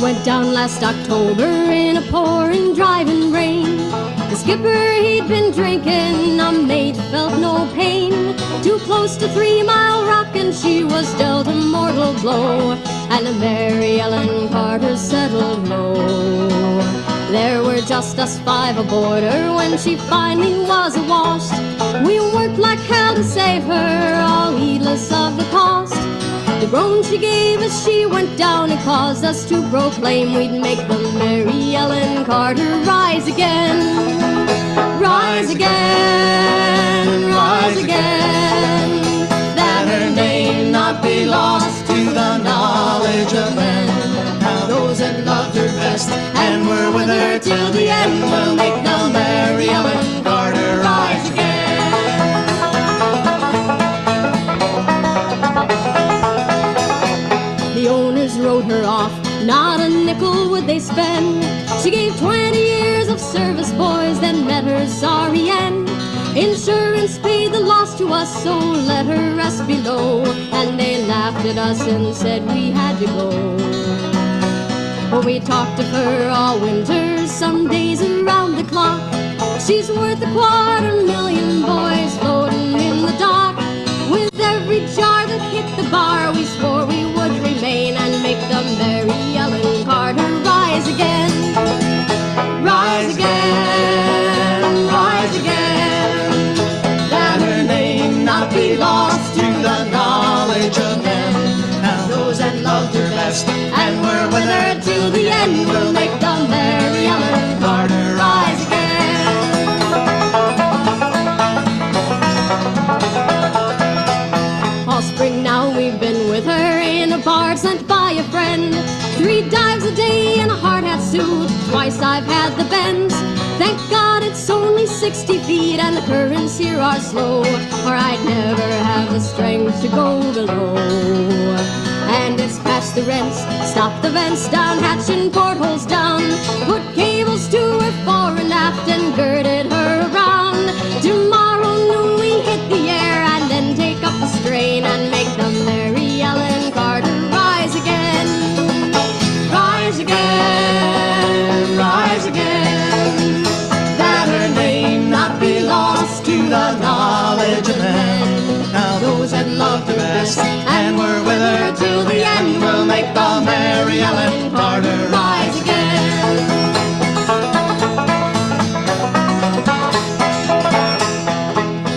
went down last October in a pouring, driving rain. The skipper, he'd been drinking, a mate felt no pain. Too close to 3 Mile Rock and she was dealt a mortal blow, and Mary Ellen Carter settled low. There were just us 5 aboard her when she finally was awash. We worked like hell to save her, all heedless of the cost. The groan she gave as she went down, it caused us to proclaim we'd make the Mary Ellen Carter rise again. Rise again, rise again. That her name not be lost to the knowledge of men. Now those that loved her best and were with her till the end will make the Mary Ellen Carter rise again. The owners wrote her off, not a nickel would they spend. She gave 20 years of service, boys, then met her sorry end. Insurance paid the loss to us, so let her rest below. And they laughed at us and said we had to go. But we talked of her all winter, some days around the clock. She's worth $250,000, boys, floating in the dock. With every jar that hit the bar, we swore we would remain and make the Mary Ellen Carter rise again. Rise again, rise again. That her name not be lost to the knowledge of men. Now those that loved her best and were with her till the end will make the Mary Ellen Carter rise again. Spring now we've been with her in a barge sent by a friend. 3 dives a day in a hard hat suit, twice I've had the bends. Thank God it's only 60 feet and the currents here are slow, or I'd never have the strength to go below. And it's patch the rents, stop the vents, down hatch and portholes down. Put cables to her fore and aft and girded her around. Tomorrow noon we hit the air and then take up the strain and make the Mary Ellen Carter rise again. Rise again, rise again. That her name not be lost to the knowledge of men. Now those that loved her best and were with her till the end will make the Mary Ellen Carter rise again.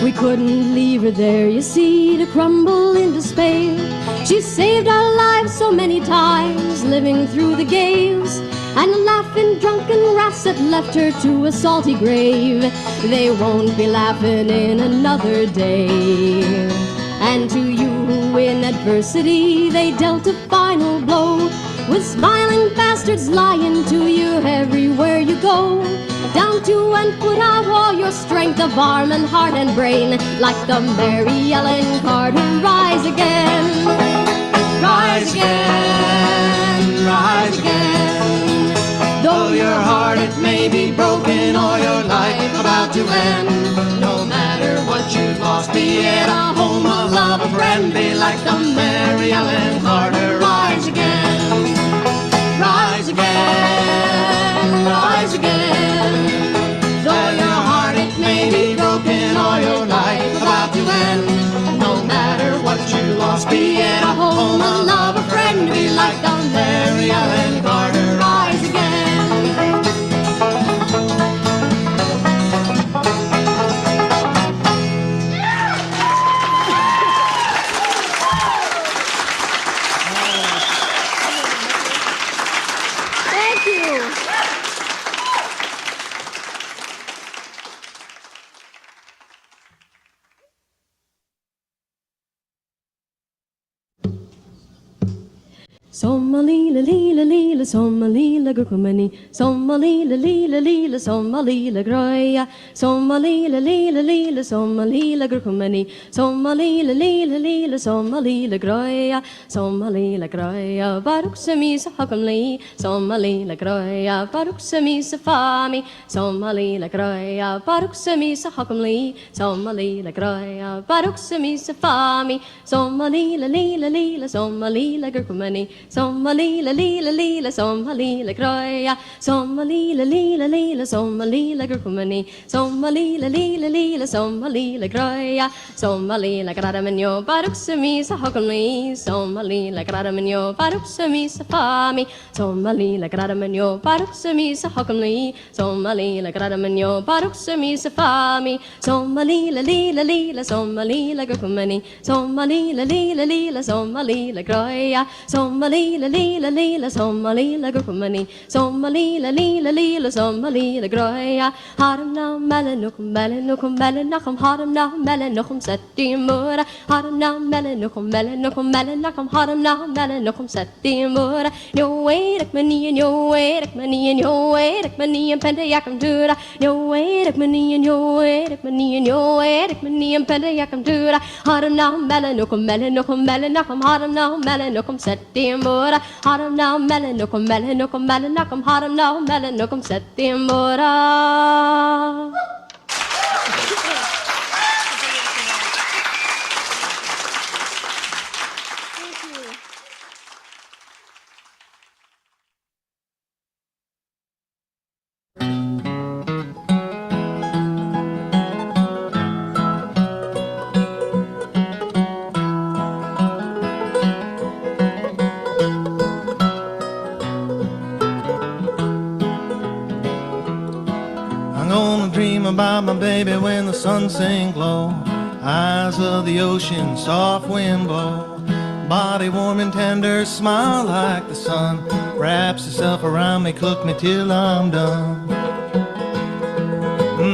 We couldn't leave her there, you see, to crumble in despair. She saved our lives so many times, living through the gales, and laughing drunken rats that left her to a salty grave. They won't be laughing in another day. And to you who in adversity they dealt a final blow, with smiling bastards lying to you everywhere you go, down to and put out all your strength of arm and heart and brain, like the Mary Ellen Carter rise again. Rise again, rise again. Though your heart it may be broken or your life about to end, no matter what you've lost, be it a home, a love, a friend, be like the Mary Ellen Carter rise again. Rise again, rise again. Though your heart it may be broken or your life about to end, no matter what you lost, be it a home, a love, a friend, be like the Mary Ellen Carter rise again. Thank you. Sommalila lila lila, sommalila grukumani, sommalila lila lila, sommalila groya, sommalila lila lila, sommalila grukumani, sommalila lila lila, sommalila groya, sommalila groya, baruk sami sa hakamli, sommalila groya, baruk sami sa fami, sommalila groya, baruk sami sa hakamli, sommalila groya, baruk sami sa fami, sommalila lila lila, sommalila grukumani, sommalila lila lila sommalila groya, sommalila lila lila sommalila grukumani, sommalila lila lila sommalila groya, sommalila gradamanyo baruksami sa hokamni, sommalila gradamanyo baruksami sa fami, sommalila gradamanyo baruksami sa hokamni, sommalila gradamanyo baruksami sa fami, sommalila lila lila sommalila grukumani, sommalila lila lila sommalila groya, sommalila lila lila sommalila grukumani, sommalila lila lila sommalila groya, harum now melanukum melanukum melanakum harum now melanukum settimura, harum now melanukum melanukum melanakum harum now melanukum settimura, no way at money and your way at money and your way at money and pentayakam dura, no way at money and your way at money and your way at money and pentayakam dura, harum now melanukum melanukum melanakum harum now melanukum settimura, harum now melanukum melanukum melanakum harum now melanukum settimura. About my baby when the sun sinks low, eyes of the ocean, soft wind blow, body warm and tender, smile like the sun, wraps herself around me, cook me till I'm done.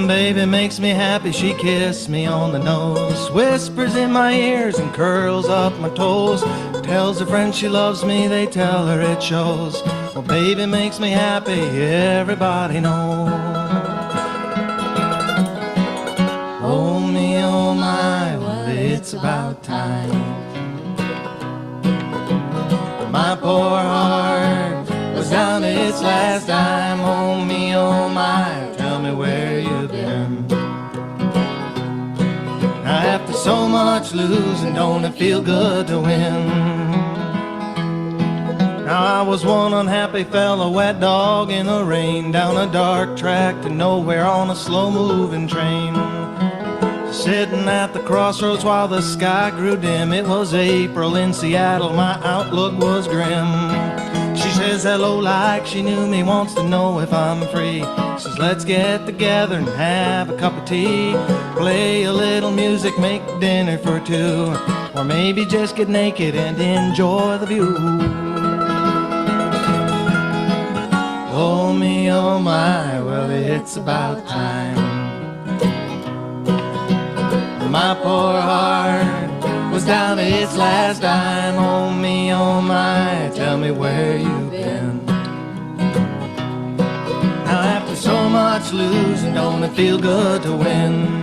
Baby makes me happy, she kisses me on the nose, whispers in my ears and curls up my toes, tells her friends she loves me, they tell her it shows. Well, baby makes me happy, everybody knows. Oh me, oh my, well it's about time. My poor heart was down to its last dime. Oh me, oh my, tell me where you've been. Now after so much losing, don't it feel good to win? Now I was one unhappy fella, wet dog in the rain, down a dark track to nowhere on a slow-moving train. Sitting at the crossroads while the sky grew dim. It was April in Seattle, my outlook was grim. She says hello like she knew me, wants to know if I'm free. Says let's get together and have a cup of tea, play a little music, make dinner for two, or maybe just get naked and enjoy the view. Oh me, oh my, well it's about time. My poor heart was down to its last dime. Oh me, oh my, tell me where you've been. Now after so much losing, don't it feel good to win?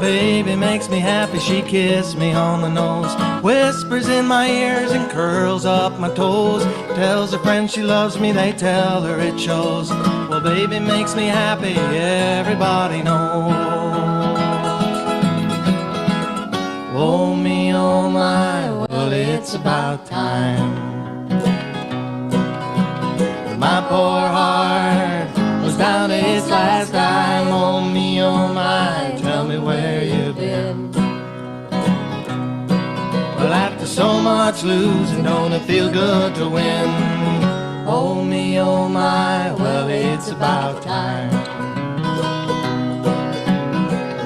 Baby makes me happy, she kisses me on the nose, whispers in my ears and curls up my toes, tells her friends she loves me, they tell her it shows. Well, baby makes me happy, everybody knows. Oh me, oh my, well it's about time. My poor heart was down to its last dime. Oh me, oh my, tell me where you've been. Well, after so much losing, don't it feel good to win? Oh me, oh my, well it's about time.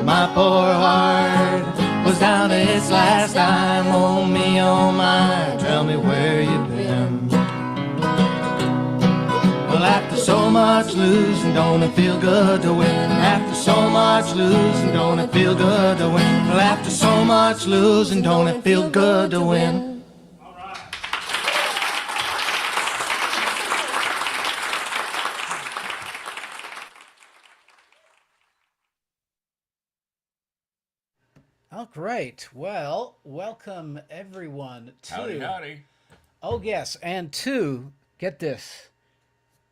My poor heart was down to its last dime. Oh me, oh my, tell me where you've been. Well, after so much losing, don't it feel good to win? After so much losing, don't it feel good to win? Well, after so much losing, don't it feel good to win? Oh, great. Well, welcome everyone to Howdy, howdy. Oh yes, and two. Get this.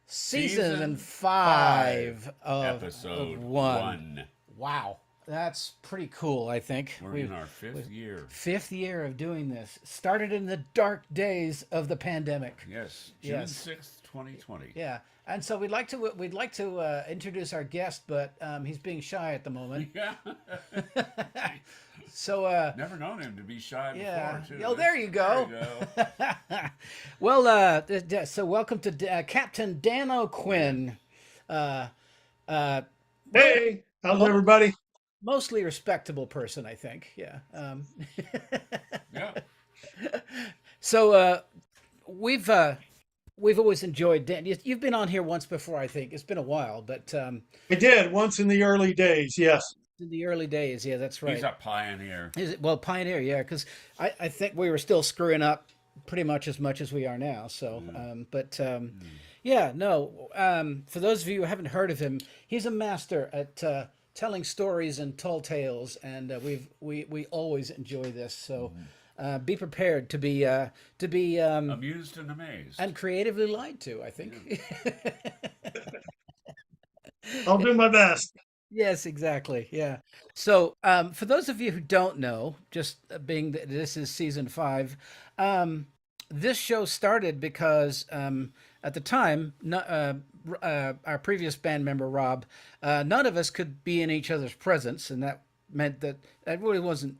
Season Season 5 of episode one. 1. Wow, that's pretty cool. I think We're in our 5th year. 5th year of doing this. Started in the dark days of the pandemic. Yes, June Yes. 6th, 2020. Yeah, and so we'd like to introduce our guest, but he's being shy at the moment. Yeah. So Never known him to be shy yeah. before, too. Oh, there you go. There you go. Well, so welcome to Captain Dan O'Quinn. Uh, Hey, how's everybody? Mostly respectable person, I think. Yeah. Yeah. So we've always enjoyed Dan. You've been on here once before, I think. It's been a while, but I did once in the early days, yes. in the early days, yeah, that's right. He's a pioneer. Is it, well, pioneer, yeah, because I think we were still screwing up pretty much as we are now. So, yeah, no. For those of you who haven't heard of him, he's a master at telling stories and tall tales, and we always enjoy this. So, be prepared to be Amused and amazed. and creatively lied to. I think. I'll do my best. Yes, exactly. Yeah. So, for those of you who don't know, just being that this is season 5, this show started because at the time, our previous band member Rob, none of us could be in each other's presence, and that meant that really wasn't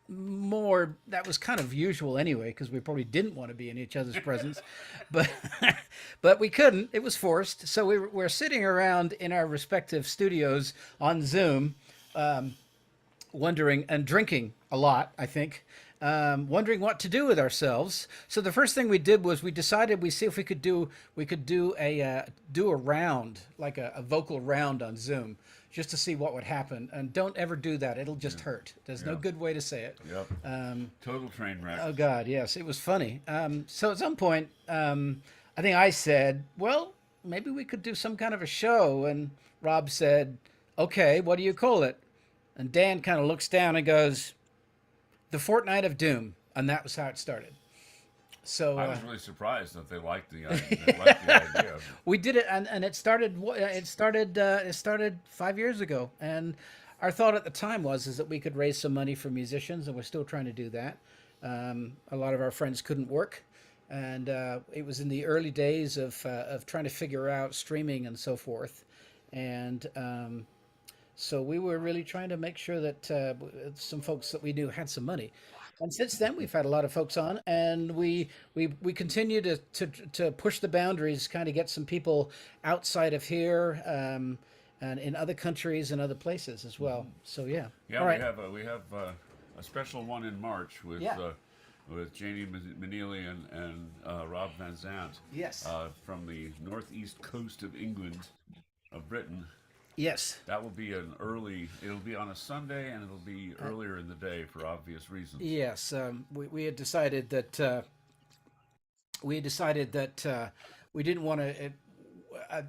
more. That was kind of usual anyway, because we probably didn't want to be in each other's presence, but but we couldn't. It was forced. So we're sitting around in our respective studios on Zoom, wondering and drinking a lot, I think, wondering what to do with ourselves. So the first thing we did was we decided we see if we could do a round, like a vocal round on Zoom, just to see what would happen. And don't ever do that; it'll just hurt. There's no good way to say it. Yep. Total train wreck. Oh God, yes, it was funny. So at some point, I think I said, "Well, maybe we could do some kind of a show," and Rob said, "Okay, what do you call it?" And Dan kind of looks down and goes, "The Fortnight of Doom," and that was how it started. So I was really surprised that they liked the idea. we did it, and it started. It started 5 years ago, and our thought at the time was that we could raise some money for musicians, and we're still trying to do that. A lot of our friends couldn't work, and it was in the early days of trying to figure out streaming and so forth, and so we were really trying to make sure that some folks that we knew had some money. And since then, we've had a lot of folks on, and we continue to push the boundaries, kind of get some people outside of here, and in other countries and other places as well. So yeah. Yeah, All right. we have a special one in March with Jamie Manili and Rob Van Zant. Yes. From the northeast coast of England, of Britain. Yes. That will be it'll be on a Sunday, and it'll be earlier in the day for obvious reasons. Yes. We had decided that we didn't want to.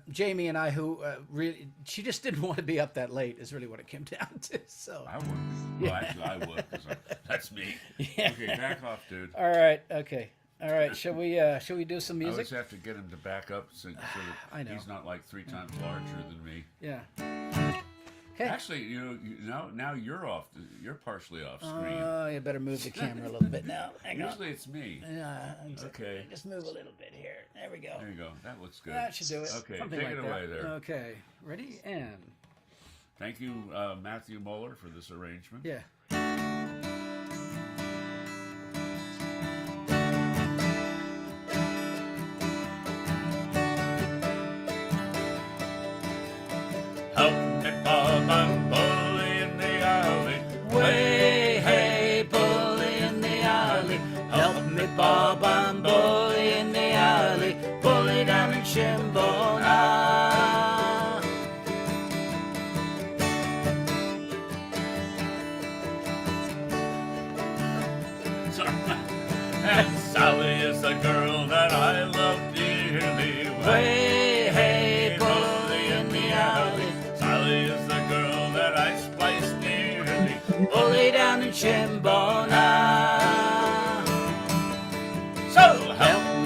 Jamie and I, who really, she just didn't want to be up that late, is really what it came down to. So I would. Well, actually, I would, because that's me. Yeah. Okay, back off, dude. All right. Okay. All right. Shall we do some I music? always have to get him to back up so that I know. he's not like 3 times larger than me. Yeah. Okay. Actually, now you're off. You're partially off screen. Oh, you better move the camera a little bit now. Hang on. Usually it's me. Okay. Just move a little bit here. There we go. There you go. That looks good. That should do it. Okay, Something take like it that. away there. Okay. Ready? And Thank you, Matthew Muller, for this arrangement. yeah. Help me, Bob, I'm bully in the alley. Way, hey, bully in the alley. Help me, Bob, I'm bully in the alley. Bully down in Shimbona. And Sally is the girl that I love dearly. Way, hey, bully in the alley. Sally is the girl that I splice dearly. Bully down in Shimbona. So help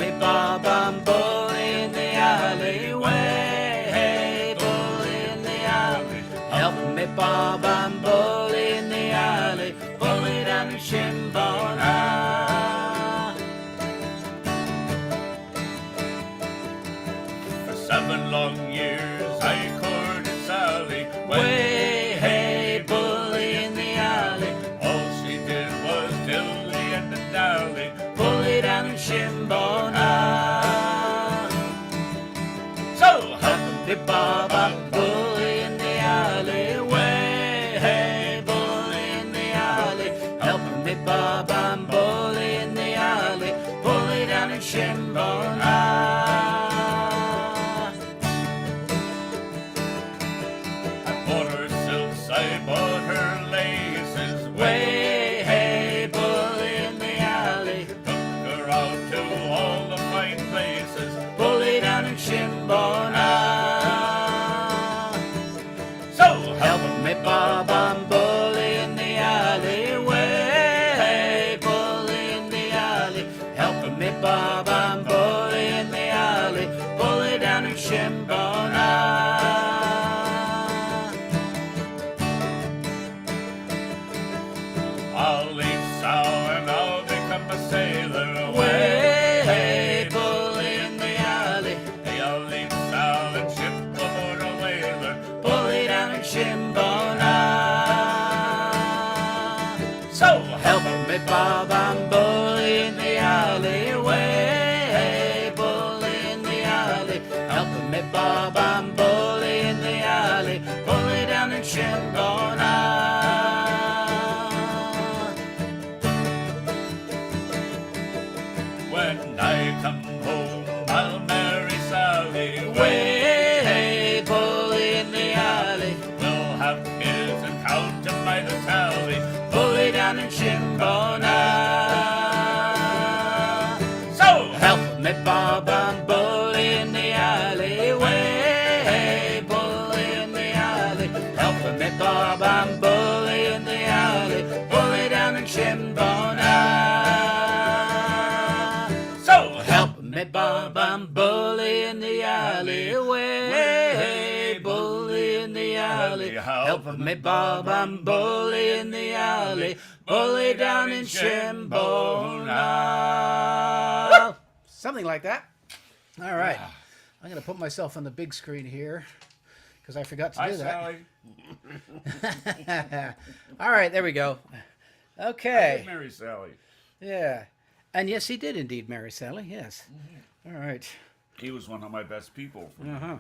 7 long years I courted Sally. Way, hey, bully in the alley. All she did was dilly and the dally, bully down in Shimbona. So help him be Bob, bully in the alley. Way, hey, bully in the alley. Help him be Bob, bully in the alley, bully down in Shimbona. I bought her silks, I bought her laces. Way, hey, bully in the alley. Took her out to all the fine places, bully down in Shimbona. So help me Bob, I'm bully in the alley. Way, hey, bully in the alley. Help me Bob, I'm bully in the alley, bully down in Shimbona. I'll leave Sal and I'll become a sailor. Way, hey, bully in the alley. Hey, I'll leave Sal and ship aboard a whaler, bully down in Shimbona. So help me Bob, I'm bully in the alley. Way, hey, bully in the alley. Help me Bob, I'm bully in the alley, bully down in Shimbona. When I come home, I'll marry Sally. Way, hey, bully in the alley. We'll have kids and count them by the tally, bully down in Shimbona. So help me Bob, I'm bully in the alley. Way, hey, bully in the alley. Help me Bob, I'm bully in the alley, bully down in Shimbona. So help me Bob, I'm bully in the alley. Way, hey, bully in the alley. Help me Bob, I'm bully in the alley, bully down in Shimbona. Something like that. All right. I'm going to put myself on the big screen here because I forgot to Hi, do that. Sally. All right, there we go. I Okay. did marry Sally. Yeah. And yes, he did indeed marry Sally. Yes. All right. He was one of my best people. Uh-huh.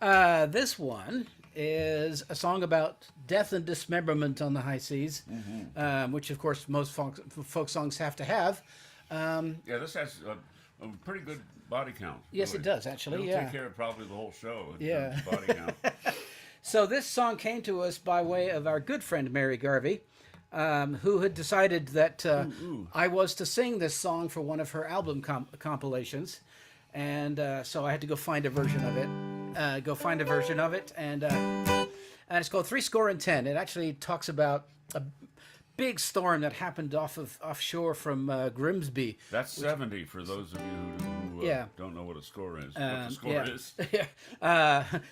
Yeah. This one is a song about death and dismemberment on the high seas, which, of course, most folk songs have to have. Yeah, this has a pretty good body count. Yes, it does, actually, It'll yeah. take care of probably the whole show. In Yeah. terms of body count. So this song came to us by way of our good friend Mary Garvey, who had decided that I was to sing this song for one of her album compilations. And so I had to go find a version of it. And it's called 310. It actually talks about a big storm that happened offshore from Grimsby. That's 70 for those of you who don't know what a score is. What the score is.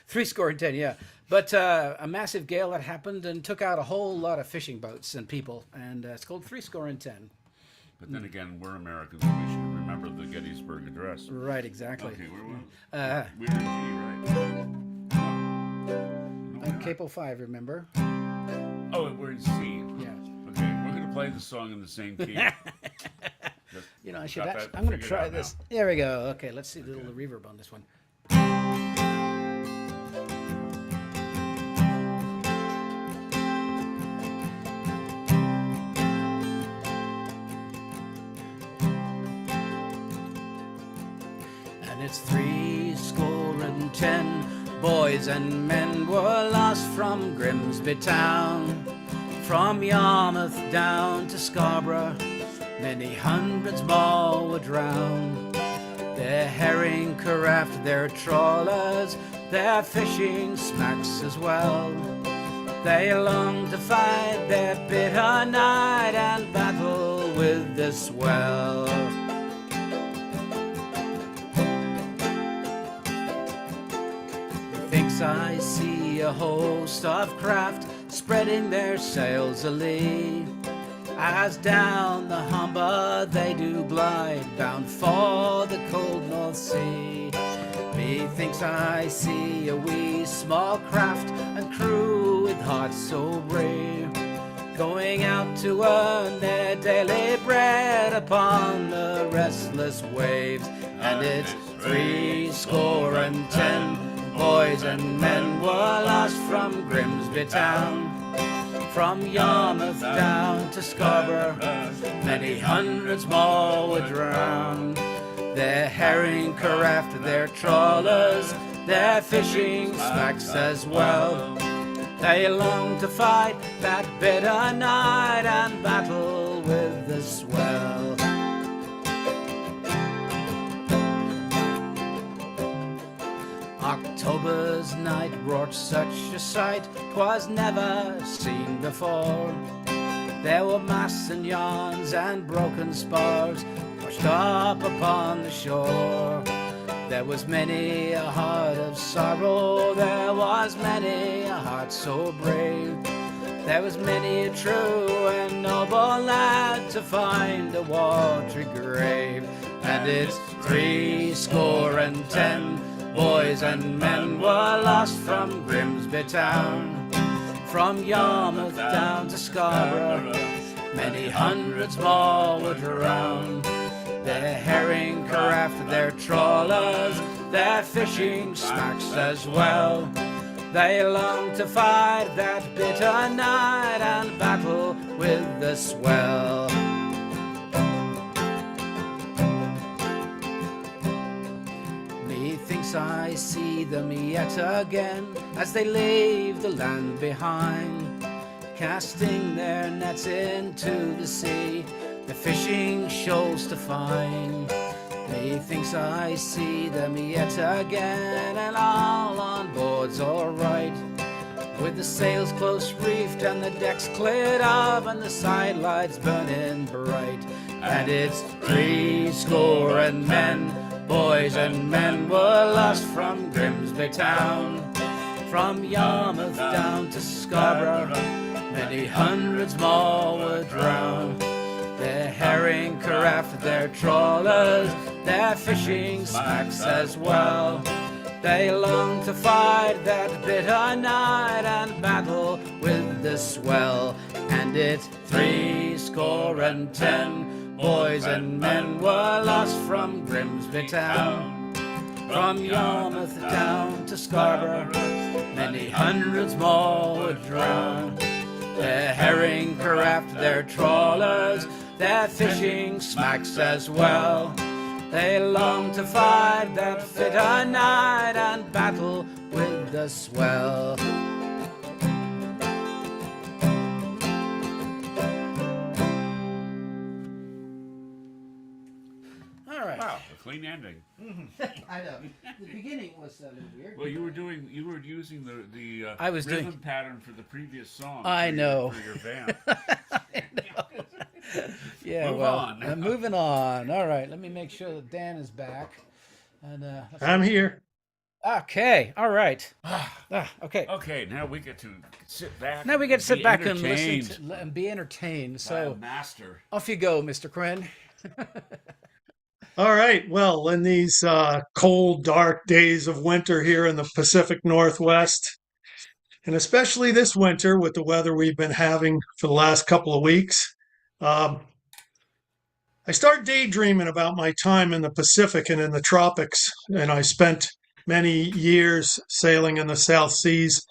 310, yeah. But a massive gale that happened and took out a whole lot of fishing boats and people. And it's called 310. But then again, we're Americans, and we should remember the Gettysburg Address. Right, exactly. Okay, we're in G, right? On Capo 5, remember? Oh, we're in C. Yeah. Okay, we're going to play the song in the same key. You know, I should. Got that I'm going to figured try out this. now. There we go. Okay, let's see the little reverb on this one. And it's 310 boys and men were lost from Grimsby town, from Yarmouth down to Scarborough. Many hundreds more were drowned. Their herring carafe, their trawlers, their fishing smacks as well. They long to fight their bitter night and battle with the swell. Methinks I see a host of craft spreading their sails alee, as down the Humber they do glide, bound for the cold North Sea. Methinks I see a wee small craft and crew with hearts so brave, going out to earn their daily bread upon the restless waves. And it's 70 boys and men were lost from Grimsby town. From Yarmouth down to Scarborough, many hundreds more were drowned. Their herring craft, their trawlers, their fishing smacks as well. They long to fight that bitter night and battle with the swell. October's night wrought such a sight 'twas never seen before. There were masts and yarns and broken spars washed up upon the shore. There was many a heart of sorrow, there was many a heart so brave. There was many a true and noble lad to find a watery grave. And it's 70 boys and men were lost from Grimsby town. From Yarmouth down to Scarborough, many hundreds more were drowned. Their herring craft, their trawlers, their fishing smacks as well. They long to fight that bitter night and battle with the swell. Methinks I see them yet again as they leave the land behind, casting their nets into the sea, the fishing shoals to find. Methinks I see them yet again, and all on board's all right, with the sails close reefed and the decks cleared of and the side lights burning bright. And it's 70 boys and men were lost from Grimsby town. From Yarmouth down to Scarborough, many hundreds more were drowned. Their herring craft, their trawlers, their fishing smacks as well. They long to fight that bitter night and battle with the swell. And it's 70 boys and men were lost from Grimsby town. From Yarmouth down to Scarborough, many hundreds more were drowned. Their herring craft, their trawlers, their fishing smacks as well. They long to fight that bitter night and battle with the swell. All right. Wow, a clean ending. I know. The beginning was a little weird. Well, you were using the I was rhythm doing- pattern for the previous song. I know. For your band. Yeah, Move well, on. moving on. All right, let me make sure that Dan is back. And I'm here. okay, all right. Okay. Okay, now we get to sit back. Now we get to sit be back and entertained listen and be entertained. by So a master. off you go, Mr. Kren. All right. Well, in these cold, dark days of winter here in the Pacific Northwest, and especially this winter with the weather we've been having for the last couple of weeks, I start daydreaming about my time in the Pacific and in the tropics. And I spent many years sailing in the South Seas,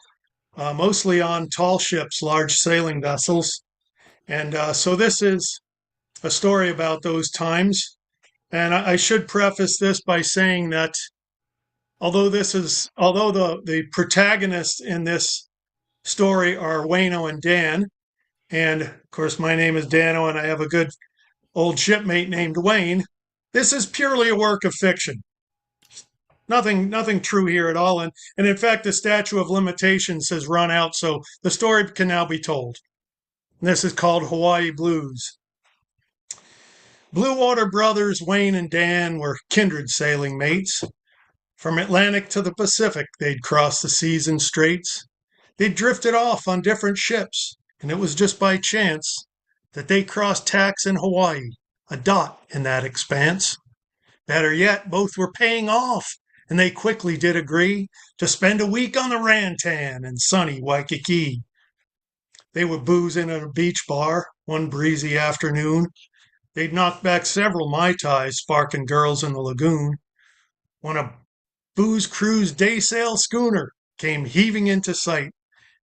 mostly on tall ships, large sailing vessels. And so this is a story about those times. And I should preface this by saying that although the protagonists in this story are Wayno and Dan, and of course my name is Dano and I have a good old shipmate named Wayne, this is purely a work of fiction. Nothing true here at all. And in fact, the statute of limitations has run out, so the story can now be told. And this is called Hawaii Blues. Blue Water brothers Wayne and Dan were kindred sailing mates. From Atlantic to the Pacific, they'd crossed the seas and straits. They'd drifted off on different ships, and it was just by chance that they crossed tacks in Hawaii, a dot in that expanse. Better yet, both were paying off and they quickly did agree to spend a week on the Rantan in sunny Waikiki. They were boozing at a beach bar one breezy afternoon. They'd knocked back several Mai Tais, sparking girls in the lagoon, when a booze cruise day sail schooner came heaving into sight,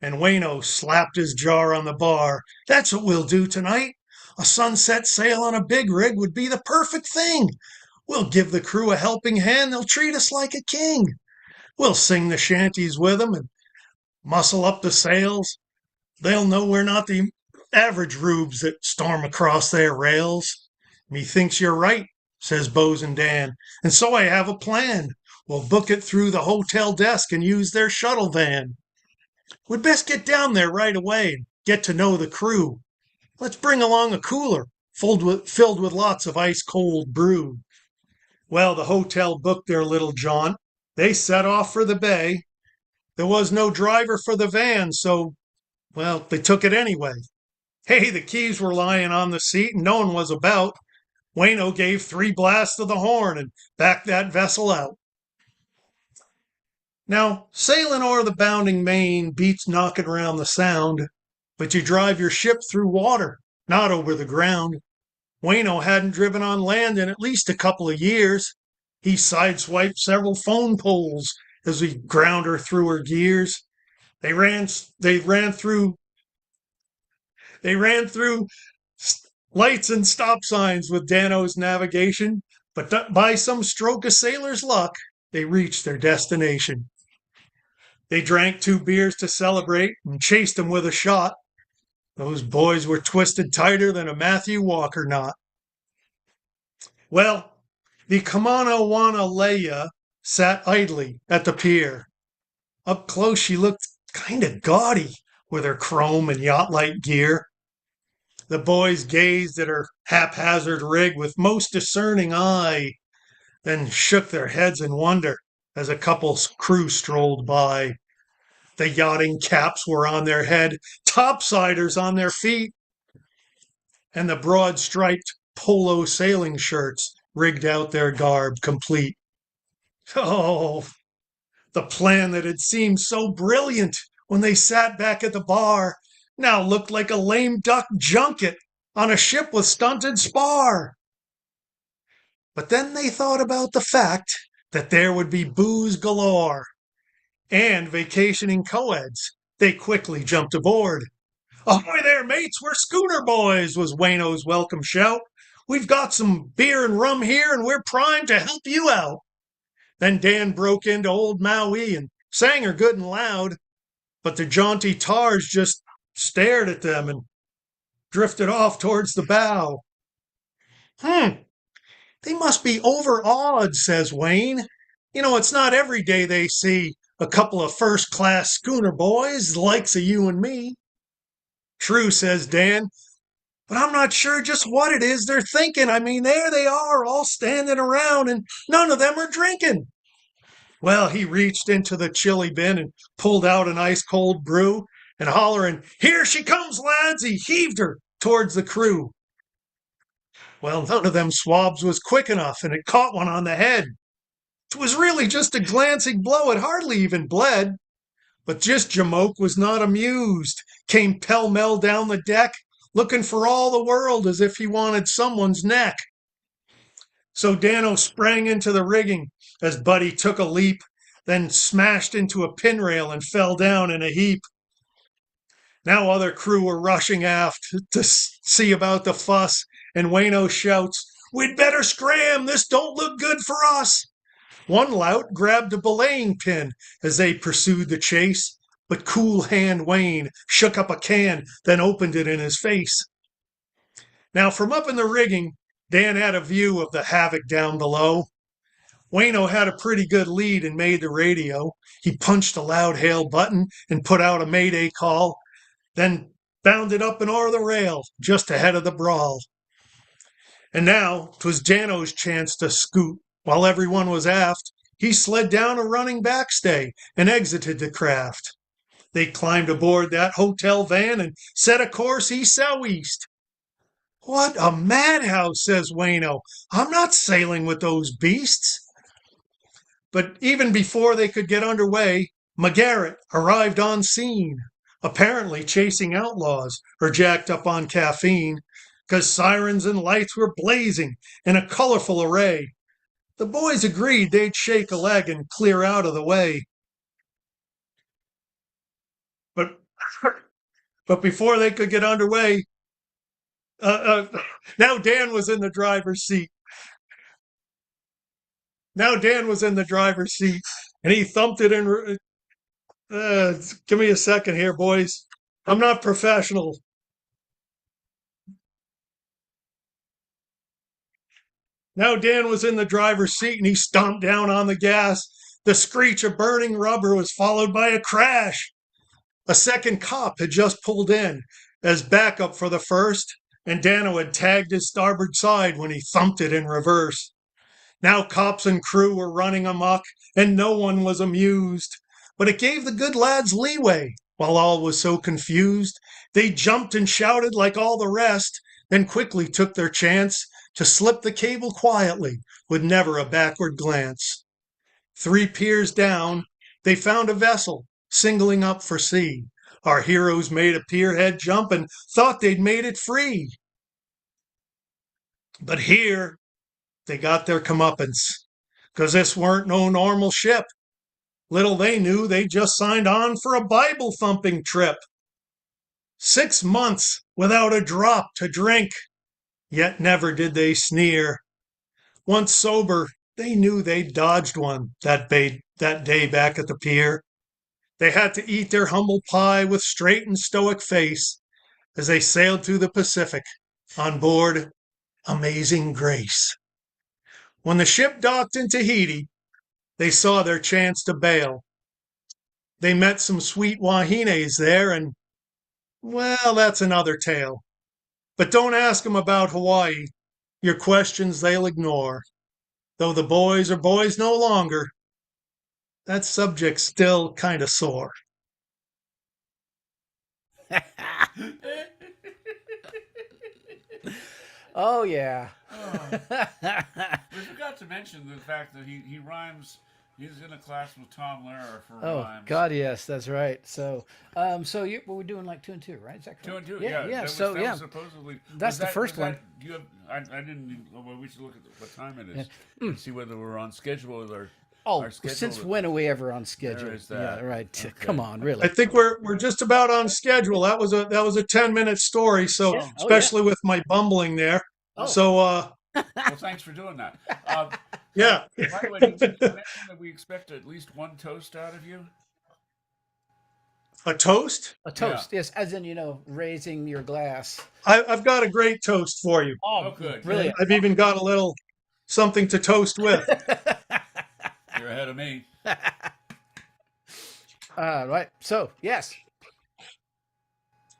and Wayno slapped his jar on the bar. "That's what we'll do tonight. A sunset sail on a big rig would be the perfect thing. We'll give the crew a helping hand. They'll treat us like a king. We'll sing the shanties with 'em and muscle up the sails. They'll know we're not the average rubes that storm across their rails." "Methinks you're right," says Bosun Dan, "and so I have a plan. We'll book it through the hotel desk and use their shuttle van. We'd best get down there right away and get to know the crew. Let's bring along a cooler filled with lots of ice-cold brew." Well, the hotel booked their little jaunt. They set off for the bay. There was no driver for the van, so, well, they took it anyway. Hey, the keys were lying on the seat and no one was about. Wayno gave 3 blasts of the horn and backed that vessel out. Now, sailing o'er the bounding main beats knocking round the sound, but you drive your ship through water, not over the ground. Wayno hadn't driven on land in at least a couple of years. He sideswiped several phone poles as he ground her through her gears. They ran through lights and stop signs with Dano's navigation, but by some stroke of sailor's luck, they reached their destination. They drank 2 beers to celebrate and chased him with a shot. Those boys were twisted tighter than a Matthew Walker knot. Well, the Kamanawanaleia sat idly at the pier. Up close she looked kind of gaudy with her chrome and yacht-like gear. The boys gazed at her haphazard rig with most discerning eye, then shook their heads in wonder as a couple's crew strolled by. The yachting caps were on their head, topsiders on their feet, and the broad-striped polo sailing shirts rigged out their garb complete. Oh, the plan that had seemed so brilliant when they sat back at the bar now looked like a lame duck junket on a ship with stunted spar. But then they thought about the fact that there would be booze galore and vacationing co-eds. They quickly jumped aboard. "Ahoy there, mates, we're schooner boys," was Wayno's welcome shout. "We've got some beer and rum here, and we're primed to help you out." Then Dan broke into old Maui and sang her good and loud, but the jaunty tars just stared at them and drifted off towards the bow. They must be overawed," says Wayne. It's not every day they see a couple of first-class schooner boys, the likes of you and me." "True," says Dan, "but I'm not sure just what it is they're thinking. I mean, there they are, all standing around, and none of them are drinking." Well, he reached into the chili bin and pulled out an ice-cold brew, and hollering, "Here she comes, lads!" he heaved her towards the crew. Well, none of them swabs was quick enough, and it caught one on the head. 'Twas really just a glancing blow, it hardly even bled. But just Jamoke was not amused, came pell-mell down the deck, looking for all the world as if he wanted someone's neck. So Dano sprang into the rigging as Buddy took a leap, then smashed into a pin rail and fell down in a heap. Now other crew were rushing aft to see about the fuss, and Wayno shouts, "We'd better scram, this don't look good for us." One lout grabbed a belaying pin as they pursued the chase, but Cool Hand Wayne shook up a can, then opened it in his face. Now from up in the rigging, Dan had a view of the havoc down below. Wayno had a pretty good lead and made the radio. He punched a loud hail button and put out a mayday call, then bounded up and o'er the rail just ahead of the brawl. And now 'twas Dano's chance to scoot. While everyone was aft, he slid down a running backstay and exited the craft. They climbed aboard that hotel van and set a course southeast. "What a madhouse," says Wayno. "I'm not sailing with those beasts." But even before they could get underway, McGarrett arrived on scene, apparently chasing outlaws or jacked up on caffeine, 'cause sirens and lights were blazing in a colorful array. The boys agreed they'd shake a leg and clear out of the way. But but before they could get underway, now Dan was in the driver's seat. Now Dan was in the driver's seat, and he thumped it in. Give me a second here, boys. I'm not professional. Now Dan was in the driver's seat and he stomped down on the gas. The screech of burning rubber was followed by a crash. A second cop had just pulled in as backup for the first, and Dano had tagged his starboard side when he thumped it in reverse. Now cops and crew were running amok, and no one was amused. But it gave the good lads leeway, while all was so confused. They jumped and shouted like all the rest, then quickly took their chance to slip the cable quietly, with never a backward glance. 3 piers down, they found a vessel, singling up for sea. Our heroes made a pierhead jump and thought they'd made it free. But here, they got their comeuppance, 'cause this weren't no normal ship. Little they knew they just signed on for a Bible-thumping trip. 6 months without a drop to drink, yet never did they sneer. Once sober, they knew they'd dodged one that day back at the pier. They had to eat their humble pie with straight and stoic face as they sailed through the Pacific on board Amazing Grace. When the ship docked in Tahiti, they saw their chance to bail. They met some sweet wahines there, and, well, that's another tale. But don't ask them about Hawaii. Your questions they'll ignore. Though the boys are boys no longer, that subject's still kind of sore. Oh yeah. We forgot to mention the fact that he rhymes. He's in a class with Tom Lehrer for Oh rhymes. God, yes, that's right. So, we're doing like 2 and 2, right? Is that correct? 2 and 2, Yeah. That was, So that yeah, was supposedly that's the first one. Do you have? I didn't. Well, we should look at what time it is and see whether we're on schedule or. Oh, our schedule. since when are we ever on schedule? There is that. Yeah, right. Okay. Come on, I really. think we're just about on schedule. That was a 10-minute story, so Yeah. Oh, especially with my bumbling there. Oh. So Well, thanks for doing that. yeah. By the way, did you mention that we expect at least one toast out of you? A toast? A toast, yes, as in raising your glass. I've got a great toast for you. Oh, good. Brilliant. I've even got a little something to toast with. You're ahead of me. Right. So yes.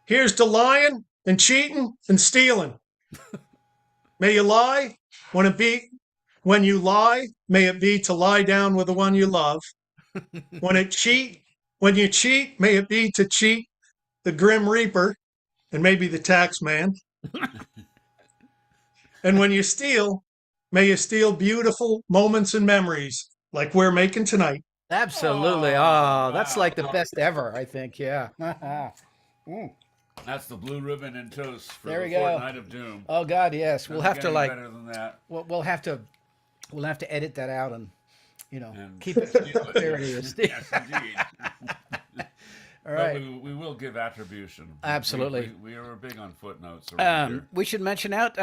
Here's to lying and cheating and stealing. May you lie when you lie, may it be to lie down with the one you love. When you cheat, may it be to cheat the grim reaper and maybe the tax man. And when you steal, may you steal beautiful moments and memories like we're making tonight. Absolutely. Oh, Oh, that's wow. like the best ever, I think. Yeah. That's the blue ribbon and toast for There the we go. Fortnight of Doom. Oh God, yes. We'll Doesn't have get to any like better than that. we'll have to edit that out and And keep it there it is. Yes, indeed. All right. But we will give attribution. Absolutely. We are big on footnotes around here. We should mention out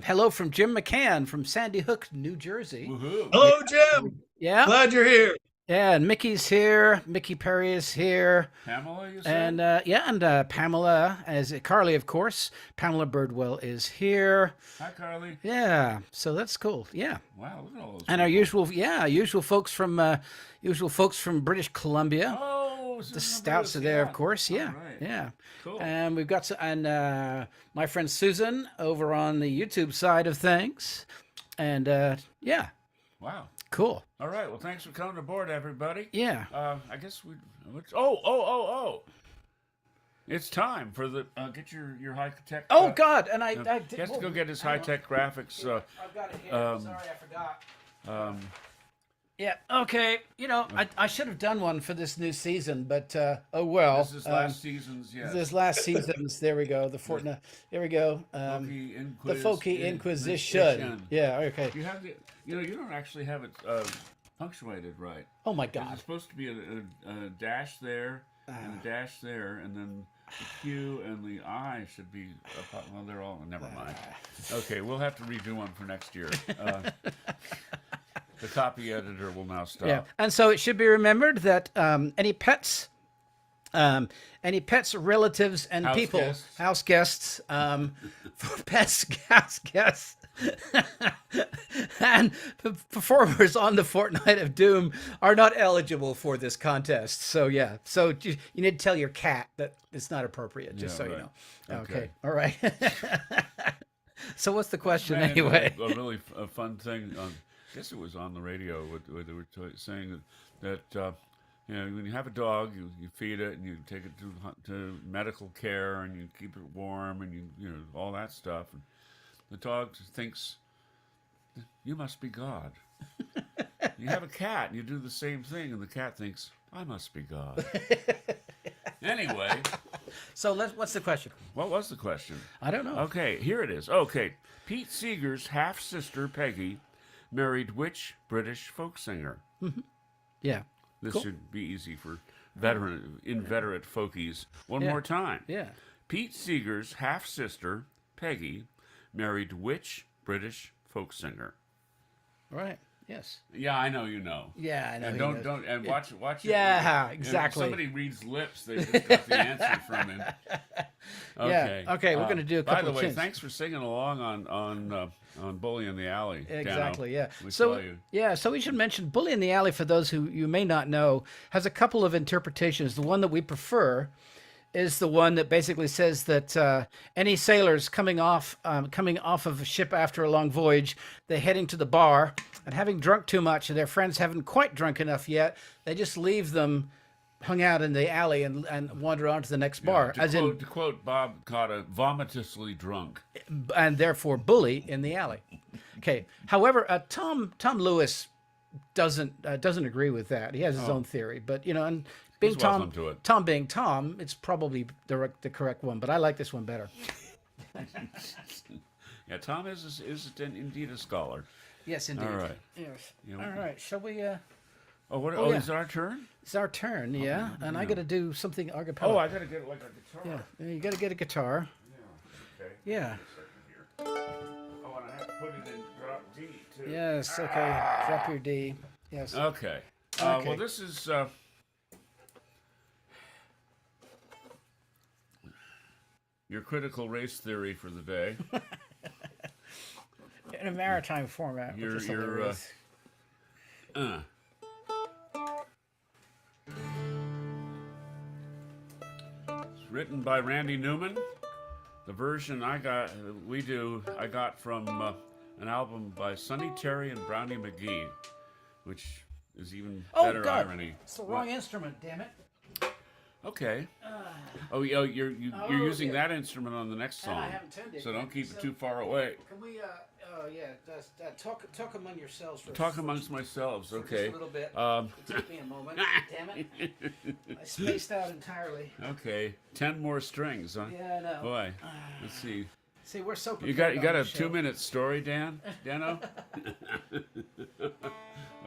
hello from Jim McCann from Sandy Hook, New Jersey. Woohoo. Hello, Jim. Yeah. Glad you're here. Yeah, and Mickey's here. Mickey Perry is here. Pamela, you said? And Pamela, as Carly, of course. Pamela Birdwell is here. Hi, Carly. Yeah, so that's cool. Yeah, Wow, look at all those and our people. usual folks from British Columbia. Oh, The Stouts are there, of course. Yeah, All right. yeah. Cool. And we've got my friend Susan over on the YouTube side of things, and yeah, Wow. cool. All right. Well, thanks for coming aboard, everybody. Yeah. I guess oh. It's time for the get your high tech. Oh God! And I did. He has to whoa, go get his hang high on. tech graphics. I've got it here. um, Sorry, I forgot. Yeah. Okay. You know, I should have done one for this new season, but oh well. This is last season's, yes. This last season's. There we go. The Fortnight. There we go. The Folky Inquisition. Yeah. Okay. You have the, you don't actually have it punctuated right. Oh my There's God. supposed to be a dash there and a dash there, and then the Q and the I should be up. Well, they're all. Never mind. Okay, we'll have to redo one for next year. The copy editor will now stop. Yeah. And so it should be remembered that any pets, relatives, and House people, guests. house guests, house guests, and performers on the Fortnight of Doom are not eligible for this contest. So yeah, so you need to tell your cat that it's not appropriate, just Yeah, so you right. know. Okay, Okay. all right. So what's the question Man, anyway? a really fun thing. I guess it was on the radio where they were saying that when you have a dog, you feed it and you take it to medical care and you keep it warm and you know all that stuff. And the dog thinks you must be God. You have a cat and you do the same thing, and the cat thinks I must be God. Anyway, So what's the question? what was the question? I don't know. Okay, here it is. Okay, Pete Seeger's half sister Peggy married which British folk singer? Yeah. This Cool. should be easy for inveterate folkies. One Yeah. more time. Yeah. Pete Seeger's half sister Peggy married which British folk singer? All right. Yes. Yeah, I know you know. Yeah, I know. And he don't knows. don't and watch it. Yeah, And exactly. If somebody reads lips, they just got the answer from him. Okay. Okay, we're gonna do a couple By the of way, tunes. thanks for singing along on Bully in the Alley. Dano. Exactly, yeah. We So saw you. yeah, so we should mention Bully in the Alley, for those who you may not know, has a couple of interpretations. The one that we prefer is the one that basically says that any sailors coming off of a ship after a long voyage, they're heading to the bar and having drunk too much, and their friends haven't quite drunk enough yet. They just leave them hung out in the alley and wander on to the next bar, To quote Bob Cotta, vomitously drunk. and therefore Bully in the Alley. Okay. However, Tom Lewis doesn't agree with that. He has his own theory, but and being He's Tom, welcome to it. Tom being Tom, it's probably the correct one. But I like this one better. Yeah, Tom is indeed a scholar. Yes, indeed. All right. Yes. You know- All right. Shall we? Oh, yeah. is it our turn? It's our turn. Yeah, and I got to do something a Oh, cappella. I gotta get like a guitar. Yeah, you got to get a guitar. Okay. Yeah. Oh, and I have to put it in drop D too. Yes. Okay. Drop your D. Yes. Okay. Okay. Well, this is your critical race theory for the day. In a maritime format. You're- which is you're, hilarious. It's written by Randy Newman. The version I got from an album by Sonny Terry and Brownie McGee, which is even better God. irony. It's the wrong instrument. Damn it. Okay. You're using that instrument on the next And I song, haven't tuned it so yet, don't keep so- it too far away. Can we? Talk among yourselves. For Talk amongst myselves, for okay? Just a little bit. Um, It'll take me a moment. Damn it! I spaced out entirely. Okay, 10 more strings, huh? Yeah, I know. Boy, let's see. See, we're so You prepared got on a this show. 2-minute story, Dano?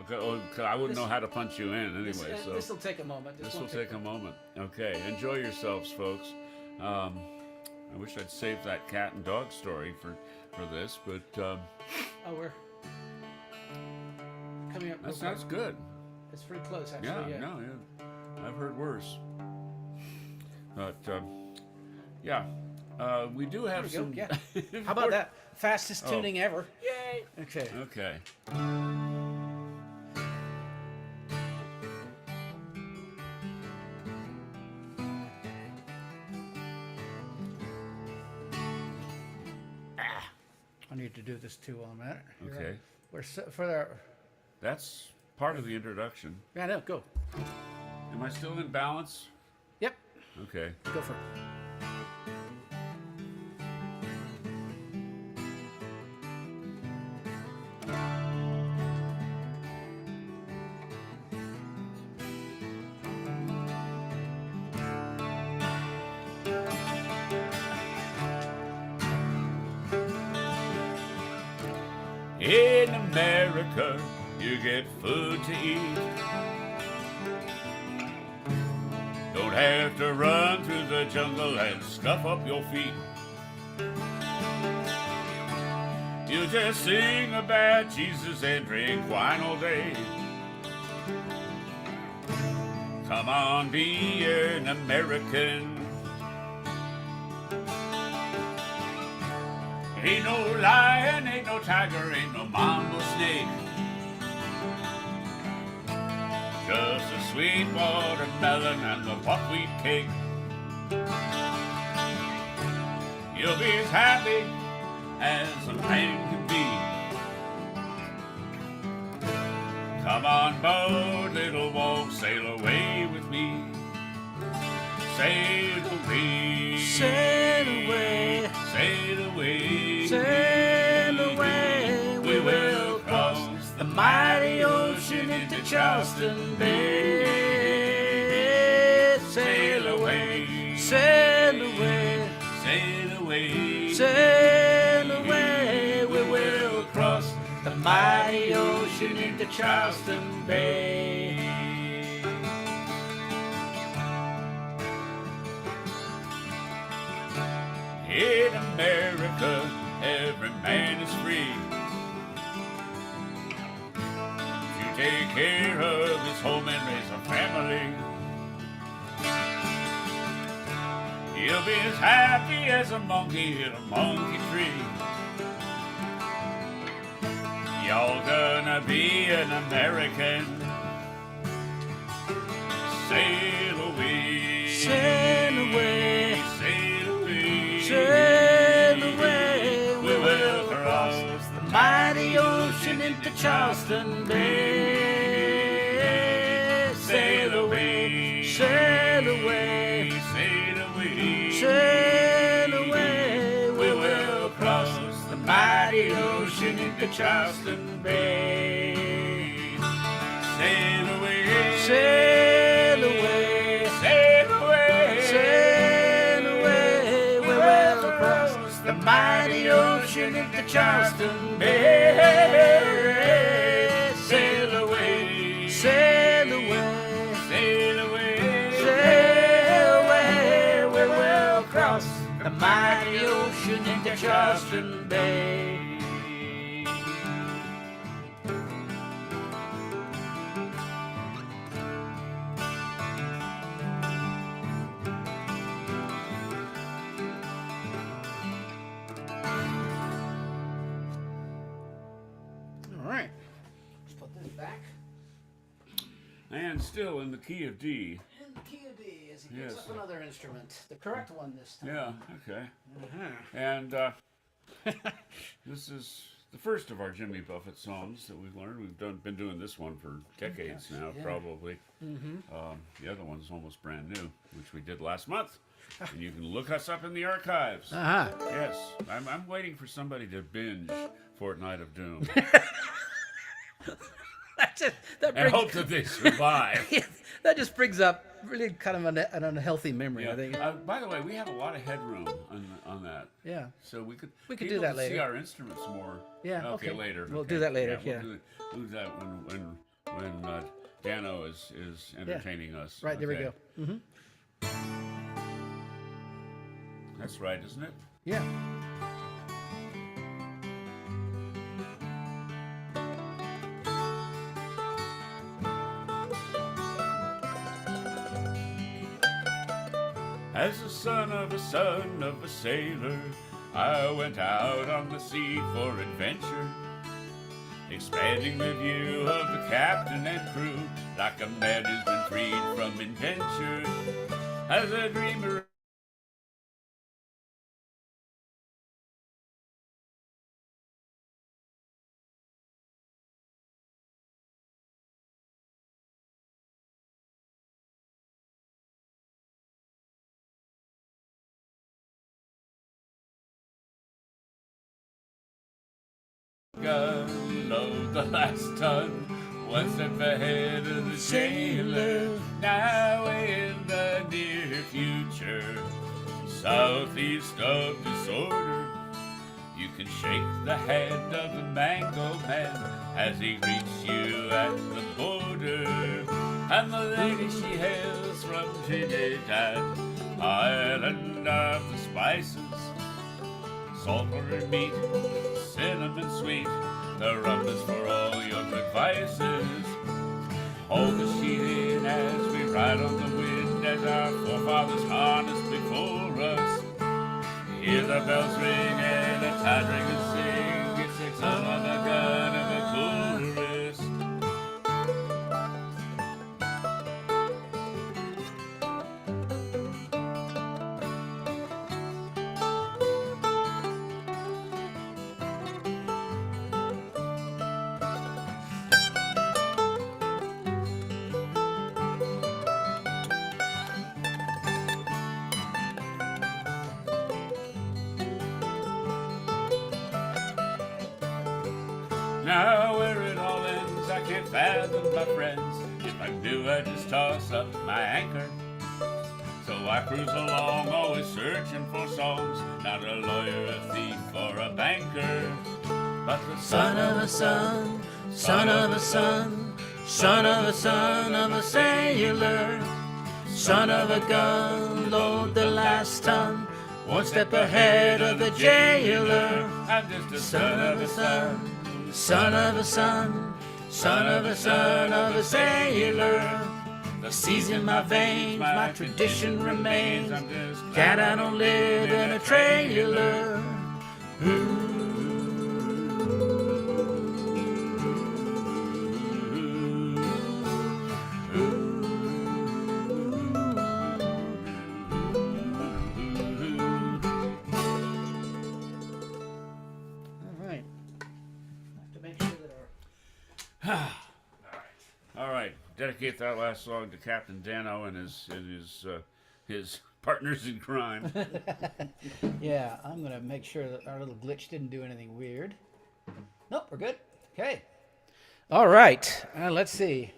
Okay, well, 'cause I wouldn't know how to punch you in anyway, so This will take a moment. this will take a moment. Okay, enjoy yourselves, folks. I wish I'd saved that cat and dog story for this, but Oh, we're coming up. that sounds good. It's pretty close, actually. Yeah, no, yeah. I've heard worse. But, yeah. We do have There we go, some... yeah. How about that? Fastest tuning ever. Yay! Okay. Okay. I need to do this too while I'm at it. You're Okay. right. We're for our. That's part of the introduction. Yeah, no, go. Am I still in balance? Yep. Okay. Go for it. In America, you get food to eat. Don't have to run through the jungle and scuff up your feet. You just sing about Jesus and drink wine all day. Come on, be an American. Ain't no lion, ain't no tiger, ain't no mambo snake. Just a sweet watermelon and the buckwheat cake. You'll be as happy as a man can be. Come on board, little wolf, sail away with me. Sail away, Sail away, sail away, sail away. We will cross the mighty ocean into Charleston Bay. Sail away, sail away, sail away, sail away. We will cross the mighty ocean into Charleston Bay. In America, every man is free to take care of his home and raise a family. He'll be as happy as a monkey in a monkey tree. Y'all gonna be an American. Sail away, Sail away, sail away, sail away. We will cross the mighty ocean into Charleston Bay. Sail away, sail away, sail away, sail away. We will cross the mighty ocean into Charleston Bay. sail away, Sail away, sail away, sail away. We will cross the mighty ocean into Charleston Bay. Sail away, sail away, sail away, sail away. We will cross the mighty ocean into Charleston Bay. All right, let's put this back and still in the key of D. in the key of D as he picks Yes. up another instrument, the correct one this time. Yeah, okay. Uh-huh. And this is the first of our Jimmy Buffett songs that we've learned. We've been doing this one for decades now, yeah. probably. The other one's almost brand new, which we did last month. And you can look us up in the archives. Uh-huh. Yes, I'm waiting for somebody to binge Fortnight of Doom That's it. That and brings, hope that they survive. that just brings up really kind of an unhealthy memory, I think. Yeah. By the way, we have a lot of headroom on that. Yeah. So we could We could do people that could later. see our instruments more. Yeah, Okay, okay. later. We'll okay. do that later, yeah. We'll do that when Dano is entertaining us. Right, there we Okay. go. That's right, isn't it? Yeah. As the son of a sailor, I went out on the sea for adventure, expanding the view of the captain and crew, like a man who's been freed from indenture. As a dreamer gun load the last ton, one step ahead of the sailor. Now in the near future, southeast of disorder, you can shake the hand of the mango man as he greets you at the border. And the lady she hails from Trinidad, island of the spices, saltwater meat, cinnamon sweet, the rum is for all your good vices. Hold the sheet in as we ride on the wind, as our forefathers harnessed before us. Hear the bells ring and the tide ringers sing, it's the son of the gun of a chorus. Now where it all ends, I can't fathom, my friends. If I do, I just toss up my anchor. So I cruise along, always searching for songs. Not a lawyer, a thief, or a banker, but the son of a son, son of a son, son of a son of a sailor, son of a gun, load the last ton, one step ahead of the jailer. I'm just a son of a son, son of a son, son of a son of a sailor. The sea's in my veins, my tradition remains. Glad I don't live in a trailer. All right, dedicate that last song to Captain Dano and his partners in crime. Yeah, I'm going to make sure that our little glitch didn't do anything weird. Nope, we're good. Okay. All right. Let's see.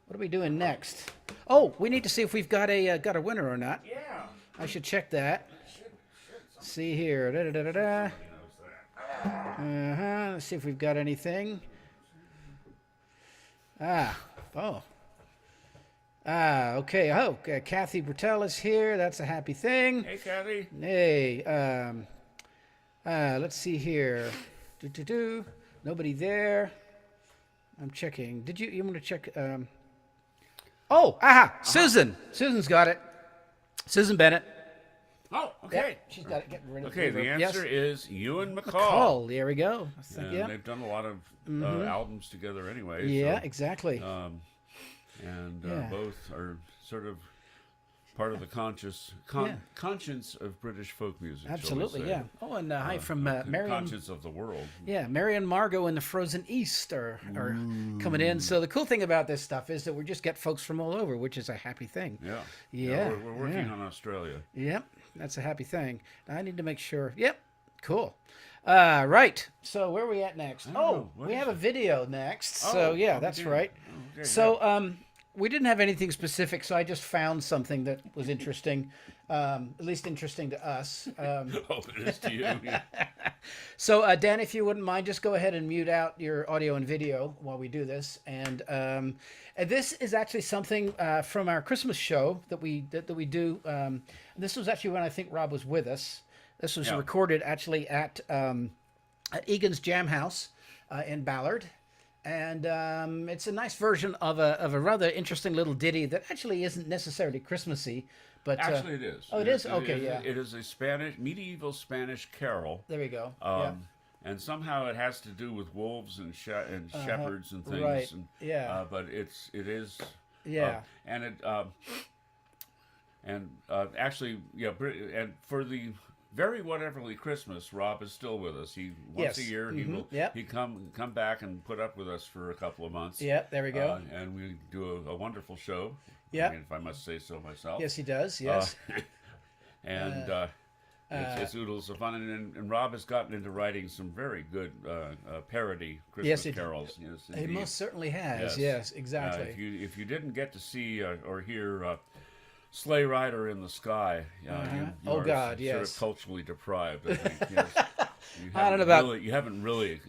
What are we doing next? Oh, we need to see if we've got a winner or not. Yeah. I should check that. See here. Da-da-da-da-da. Let's see if we've got anything. Okay. Oh, Kathy Bertel is here. That's a happy thing. Hey, Kathy. Hey, let's see here. Nobody there. I'm checking. You want to check? Susan. Susan's got it. Susan Bennett. Oh, okay. Yep, she's got it. Getting rid of Okay, the answer is Ewan McCall. McCall. There we go. And Yeah. they've done a lot of albums together anyway. Yeah, so, exactly. Both are sort of part of the conscience of British folk music. Absolutely, yeah. Oh, and hi from Marion. Conscience of the world. Yeah, Mary and Margot in the Frozen East are coming in. So the cool thing about this stuff is that we just get folks from all over, which is a happy thing. Yeah. Yeah. We're working on Australia. Yep, that's a happy thing. I need to make sure. Yep, cool. Right. So where are we at next? We have a video next. So yeah, that's right. Okay, so we didn't have anything specific, so I just found something that was interesting, at least interesting to us. it is to you. Yeah. So Dan, if you wouldn't mind, just go ahead and mute out your audio and video while we do this. And this is actually something from our Christmas show that we do. This was actually when I think Rob was with us. This was recorded actually at Egan's Jam House in Ballard. And it's a nice version of a rather interesting little ditty that actually isn't necessarily Christmassy, but Actually, it is. Oh, it is? Okay, yeah. It is a medieval Spanish carol. There we go. And somehow it has to do with wolves and shepherds and things. Right. And, Yeah. But it is. Yeah. Actually, and for the very wonderfully Christmas, Rob is still with us. He once a year he will he come back and put up with us for a couple of months. Yeah, there we go. And we do a wonderful show. Yeah, I mean, if I must say so myself. Yes, he does. Yes. It's oodles of fun, and Rob has gotten into writing some very good parody Christmas carols. Yes, he most certainly has. Yes, exactly. If you didn't get to see or hear Sleigh Rider in the Sky, you are sort of culturally deprived, I think. Yes. I don't know about you haven't really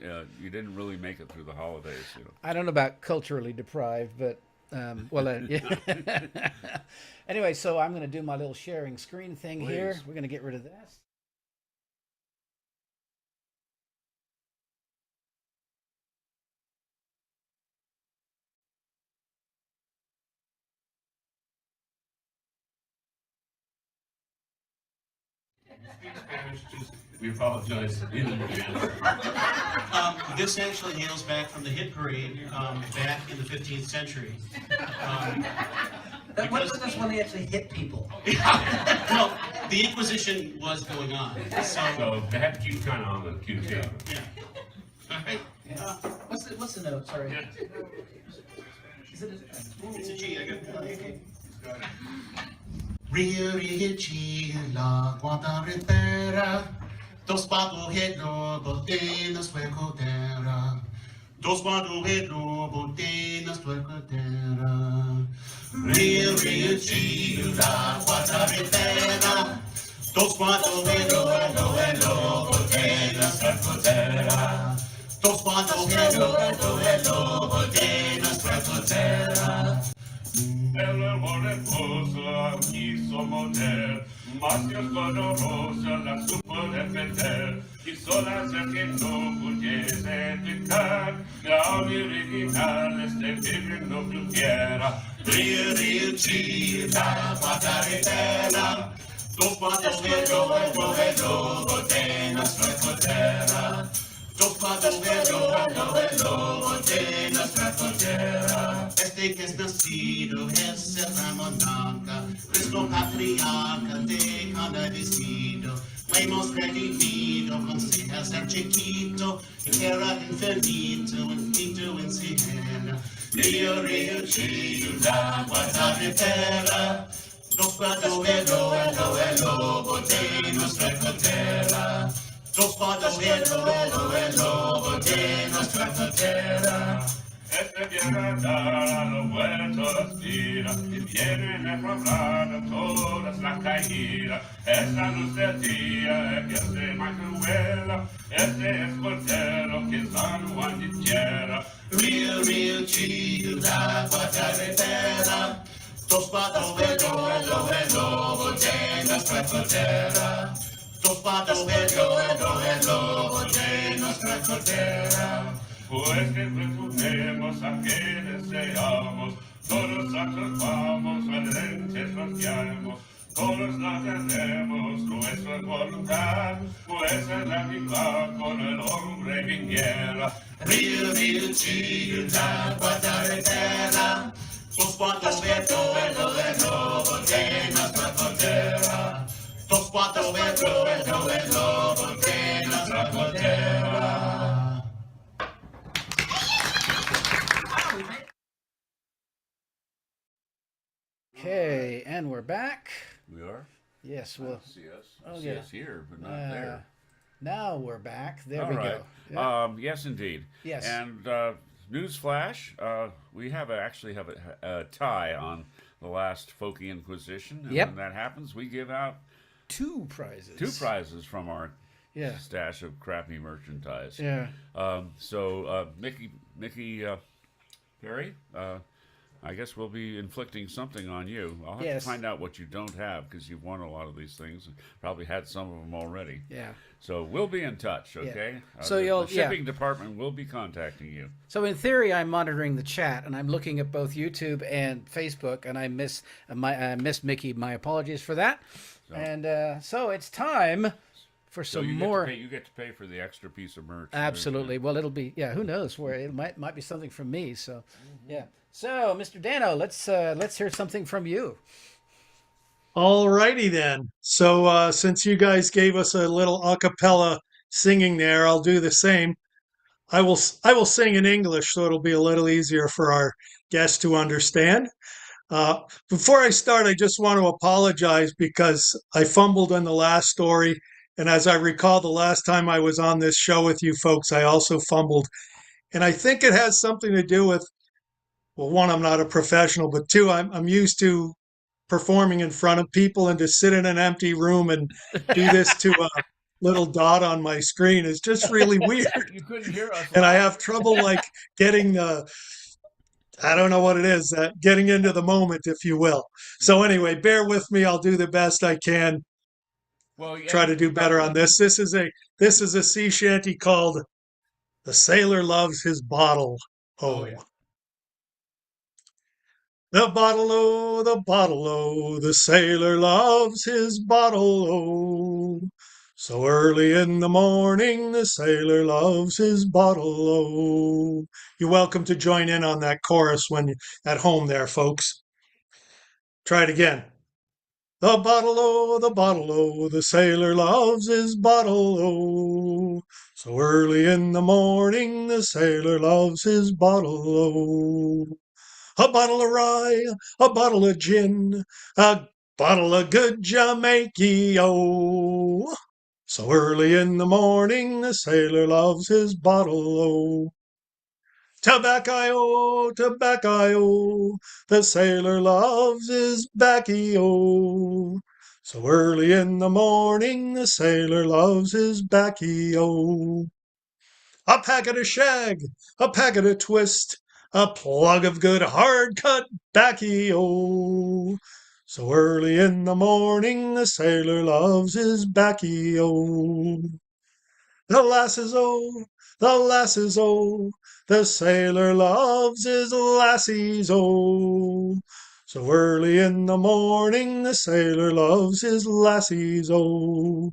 you didn't really make it through the holidays. You know. I don't know about culturally deprived, but yeah. Anyway, so I'm going to do my little sharing screen thing here. Please. We're going to get rid of this. We apologize in advance. This actually hails back from the hit parade back in the 15th century. That's when they actually hit people. Well, the Inquisition was going on, So they had to keep kind of on the QT. yeah. All right. What's the note? Sorry. Is it It's a G. I got it. Rio Chila, Guantanamera, dos pato hello, botenas huecotera, dos pato hello, botenas huecotera. Rio Chila, Guantanamera, dos pato hello, botenas huecotera, dos pato hello, botenas huecotera. El hermosa quiso morder, mas Dios dolorosa la supo defender, y sola hacer que no pudiese explicar, la original este libro no pudiera. Rio Chila, Guantanamera, dos patos hello, botenas huecotera, dos patos hello, botenas huecotera. Este que es nacido es el monarca, Cristo patriarca de cada vestido. Hemos redimido con ser chiquito, y era infinito, infinito en siena. Rio Chila, Guantanamera, dos patos hello, botenas huecotera. Dos patos hello, botenas huecotera. Este viene a dar a los muertos las tiras, y vienen a hablar a todas las caídas. Esa luz del día que hace más cruela, este es cordero que San Juan hiciera. Rio Chila, Guantanamera, dos patos hello, botenas huecotera. Dos patos hello, botenas huecotera. Pues que presumemos a que deseamos, todos observamos, valentes nos guiamos, todos la tenemos, nuestra voluntad, pues es la misma con el hombre viniera. Rio Chila, Guantanamera, dos patos hello, botenas huecotera. Dos patos hello, botenas huecotera. Okay, and we're back. We are. Yes, I well, don't see us. I oh, see yeah. us here, but not there. Now we're back. There All we right. go. Yeah. Yes, indeed. Yes. And newsflash: we actually have a tie on the last Folky Inquisition, and Yep. when that happens, we give out Two prizes. two prizes from our Yeah. stash of crappy merchandise. Yeah. So Mickey Perry, I guess we'll be inflicting something on you. I'll have Yes. to find out what you don't have, because you've won a lot of these things and probably had some of them already. Yeah. So we'll be in touch, okay? So the you'll- shipping department will be contacting you. So in theory, I'm monitoring the chat, and I'm looking at both YouTube and Facebook, and I missed Mickey. My apologies for that. And so it's time for So some you more. Get to pay, you get to pay for the extra piece of merch. Absolutely. Well, it'll be who knows where it might be something from me. So yeah. So Mr. Dano, let's hear something from you. All righty then. So since you guys gave us a little a cappella singing there, I'll do the same. I will sing in English, so it'll be a little easier for our guests to understand. Before I start, I just want to apologize because I fumbled in the last story. And as I recall, the last time I was on this show with you folks, I also fumbled. And I think it has something to do with, well, one, I'm not a professional, but two, I'm used to performing in front of people, and to sit in an empty room and do this to little dot on my screen is just really weird. You couldn't hear us And I laugh. have trouble like getting I don't know what it is, getting into the moment, if you will. So anyway, bear with me. I'll do the best I can. Well, yeah, Try to do better on this. This is a sea shanty called "The Sailor Loves His Bottle." Oh, Oh, yeah. the bottle, oh, the sailor loves his bottle, oh. So early in the morning, the sailor loves his bottle, oh. You're welcome to join in on that chorus when you're at home there, folks. Try it again. The bottle, oh, the sailor loves his bottle, oh. So early in the morning, the sailor loves his bottle, oh. A bottle of rye, a bottle of gin, a bottle of good Jamaica, oh. So early in the morning, the sailor loves his bottle, oh. Tobacco, tobacco, the sailor loves his baccy, oh. So early in the morning, the sailor loves his baccy, oh. A packet of shag, a packet of twist, a plug of good hard cut baccy, oh. So early in the morning, the sailor loves his baccy, oh. The lasses, oh, the lasses, oh, the sailor loves his lassies, oh. So early in the morning, the sailor loves his lassies, oh.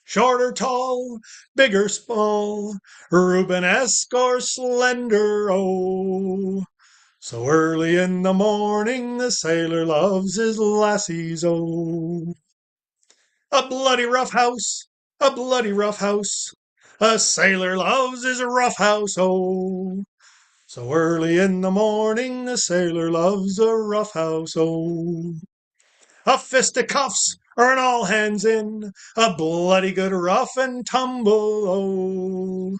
Short or tall, big or small, Rubenesque or slender, oh. So early in the morning, the sailor loves his lassies, oh. A bloody rough house, a bloody rough house, a sailor loves his rough house, oh. So early in the morning, the sailor loves a rough house, oh. A fisticuffs or an all hands in, a bloody good rough and tumble, oh.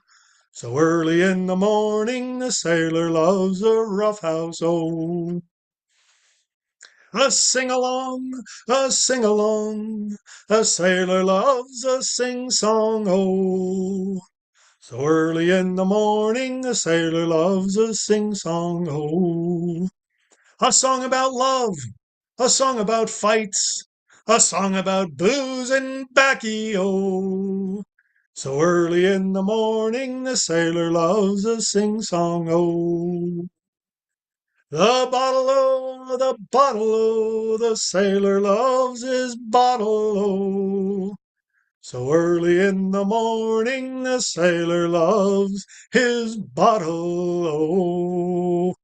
So early in the morning, the sailor loves a rough house, oh. A sing along, a sing along, a sailor loves a sing song, oh. So early in the morning, a sailor loves a sing song, oh. A song about love, a song about fights, a song about booze and baccy, oh. So early in the morning, the sailor loves a sing song, oh. The bottle, oh, the bottle, oh, the sailor loves his bottle, oh. So early in the morning, the sailor loves his bottle, oh.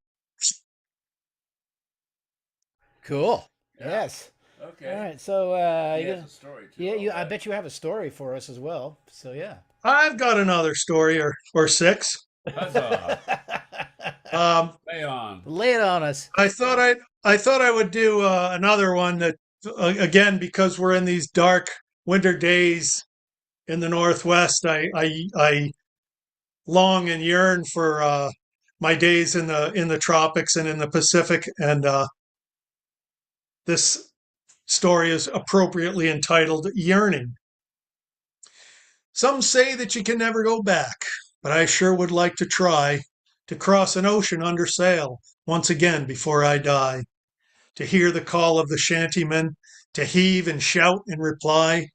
Cool. Yeah. Yes. Okay. All right. So He you has gonna, a story too. yeah, I'll I bet. bet you have a story for us as well. So yeah. I've got another story or six. Huzzah! Um, Lay on. Lay it on us. I thought I would do another one that again because we're in these dark winter days in the Northwest. I long and yearn for my days in the tropics and in the Pacific, and this story is appropriately entitled "Yearning." Some say that you can never go back, but I sure would like to try to cross an ocean under sail once again before I die. To hear the call of the shantymen, to heave and shout in reply,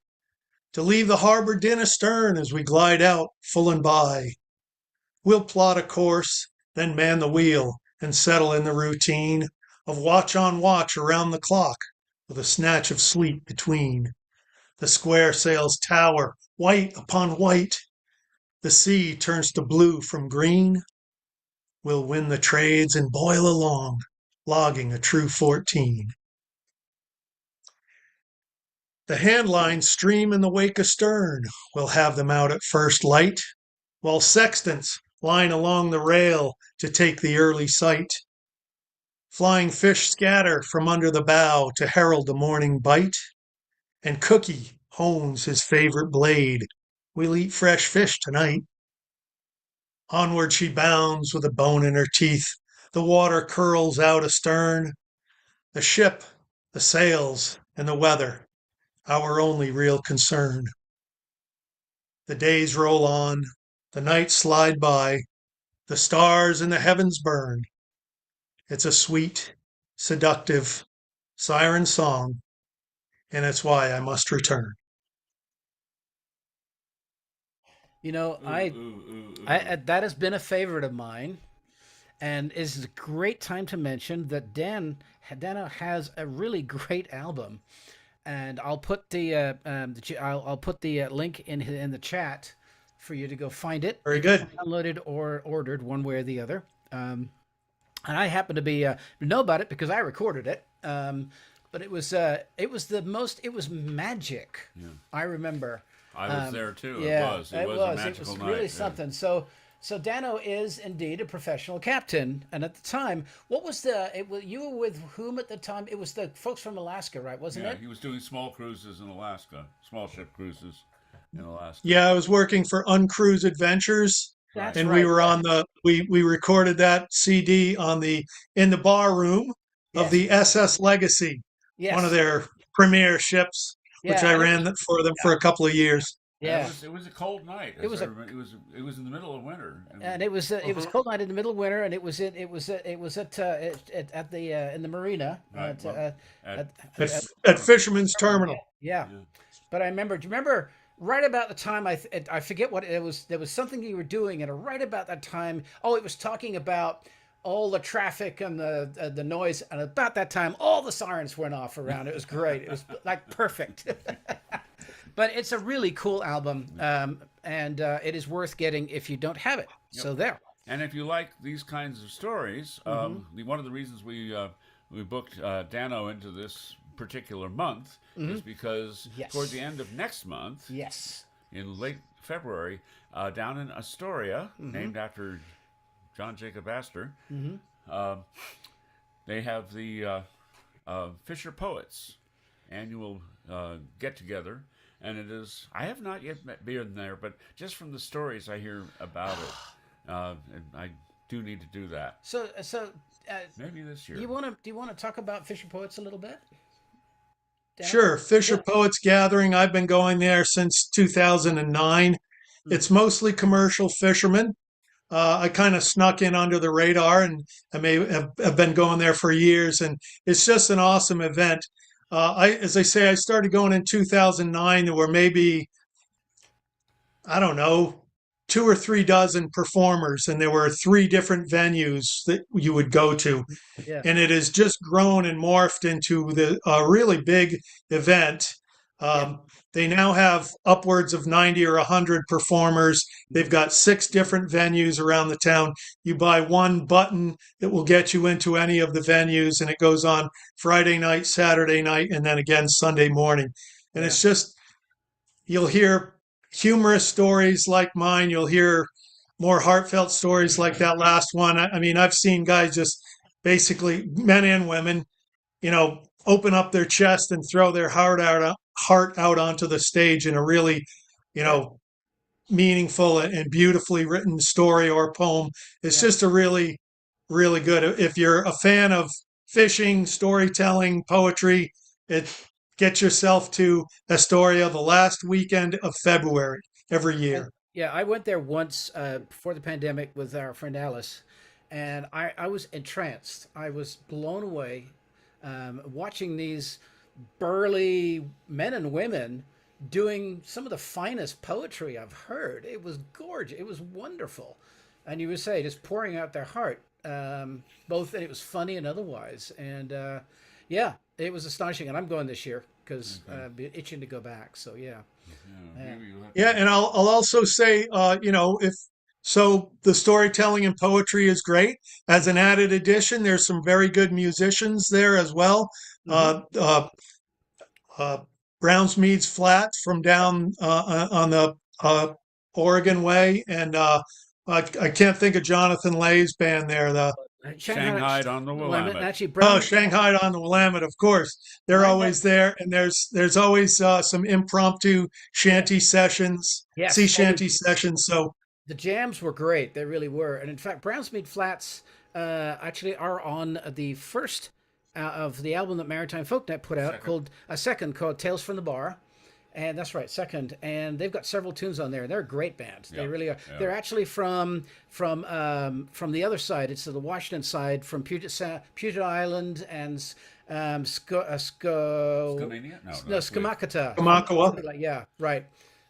to leave the harbor din astern as we glide out full and by. We'll plot a course, then man the wheel and settle in the routine of watch on watch around the clock with a snatch of sleep between. The square sails tower, white upon white. The sea turns to blue from green. We'll win the trades and boil along, logging a true 14. The handlines stream in the wake astern. We'll have them out at first light, while sextants line along the rail to take the early sight. Flying fish scatter from under the bow to herald the morning bite, and Cookie hones his favorite blade. We'll eat fresh fish tonight. Onward she bounds with a bone in her teeth. The water curls out astern. The ship, the sails, and the weather, our only real concern. The days roll on, the nights slide by, the stars in the heavens burn. It's a sweet, seductive siren song, and it's why I must return. You know, Ooh, ooh, ooh, ooh. that has been a favorite of mine, and is a great time to mention that Dano has a really great album, and I'll put I'll put the link in the chat for you to go find it. Very You can good. download it or ordered one way or the other. And I happen to be know about it because I recorded it. But it was magic. Yeah. I remember. I was there too. Yeah, It was a magical It was night. really yeah. something. So Dano is indeed a professional captain, and at the time, what was you were with whom at the time? It was the folks from Alaska, right? Wasn't Yeah, it? he was doing small cruises in Alaska, small ship cruises in Alaska. Yeah, I was working for Uncruise Adventures, That's and right. we were on the we recorded that CD on the in the bar room of Yes. the SS Legacy, Yes. one of their premier ships, which Yeah, I and it ran for them for a couple of years. Yeah. It was a cold night. It was it was in the middle of winter. And it was a cold night in the middle of winter, and it was at the in the marina Right, At Fisherman's Terminal. Yeah. But I remember. Do you remember right about the time I forget what it was? There was something you were doing, and right about that time, it was talking about all the traffic and the noise, and about that time, all the sirens went off around. It was great. It was like perfect. But it's a really cool album, and it is worth getting if you don't have it. Yep. So there. And if you like these kinds of stories, one of the reasons we booked Dano into this particular month is because toward the end of next month, in late February, down in Astoria, named after John Jacob Astor, they have the Fisher Poets annual get-together. And it is, I have not yet been there, but just from the stories I hear about it, and I do need to do that. So maybe this year. Do you want to talk about Fisher Poets a little bit? Dan? Sure. Fisher Poets Gathering. I've been going there since 2009. It's mostly commercial fishermen. I kind of snuck in under the radar, and I may have been going there for years, and it's just an awesome event. As I say, I started going in 2009. There were maybe, I don't know, 2 or 3 dozen performers, and there were 3 different venues that you would go to. Yeah. And it has just grown and morphed into a really big event. They now have upwards of 90 or 100 performers. They've got 6 different venues around the town. You buy one button that will get you into any of the venues, and it goes on Friday night, Saturday night, and then again Sunday morning. And it's just, you'll hear humorous stories like mine. You'll hear more heartfelt stories like that last one. I mean, I've seen guys just basically, men and women, open up their chest and throw their heart out onto the stage in a really, meaningful and beautifully written story or poem. It's just a really, really good. If you're a fan of fishing, storytelling, poetry, get yourself to Astoria the last weekend of February every year. Yeah, I went there once before the pandemic with our friend Alice, and I was entranced. I was blown away watching these burly men and women doing some of the finest poetry I've heard. It was gorgeous. It was wonderful. And you would say just pouring out their heart, both, and it was funny and otherwise. And it was astonishing. And I'm going this year because I've been itching to go back. So, yeah. And I'll also say, so the storytelling and poetry is great. As an added addition, there's some very good musicians there as well. Brownsmead's Flats from down on the Oregon Way, and I can't think of Jonathan Lay's band there. The Shanghai on the Willamette. Shanghai on the Willamette, of course. They're always there, and there's always some impromptu shanty sessions, sea shanty sessions. So the jams were great. They really were. And in fact, Brownsmead Flats actually are on the first of the album that Maritime Folknet put out called Tales from the Bar. And that's right, second. And they've got several tunes on there. They're a great band. They Yeah, really are. yeah. They're actually from the other side. It's the Washington side, from Puget Island and Skamania? No, no, Skamakata. Kamakawa. Something like, yeah, right.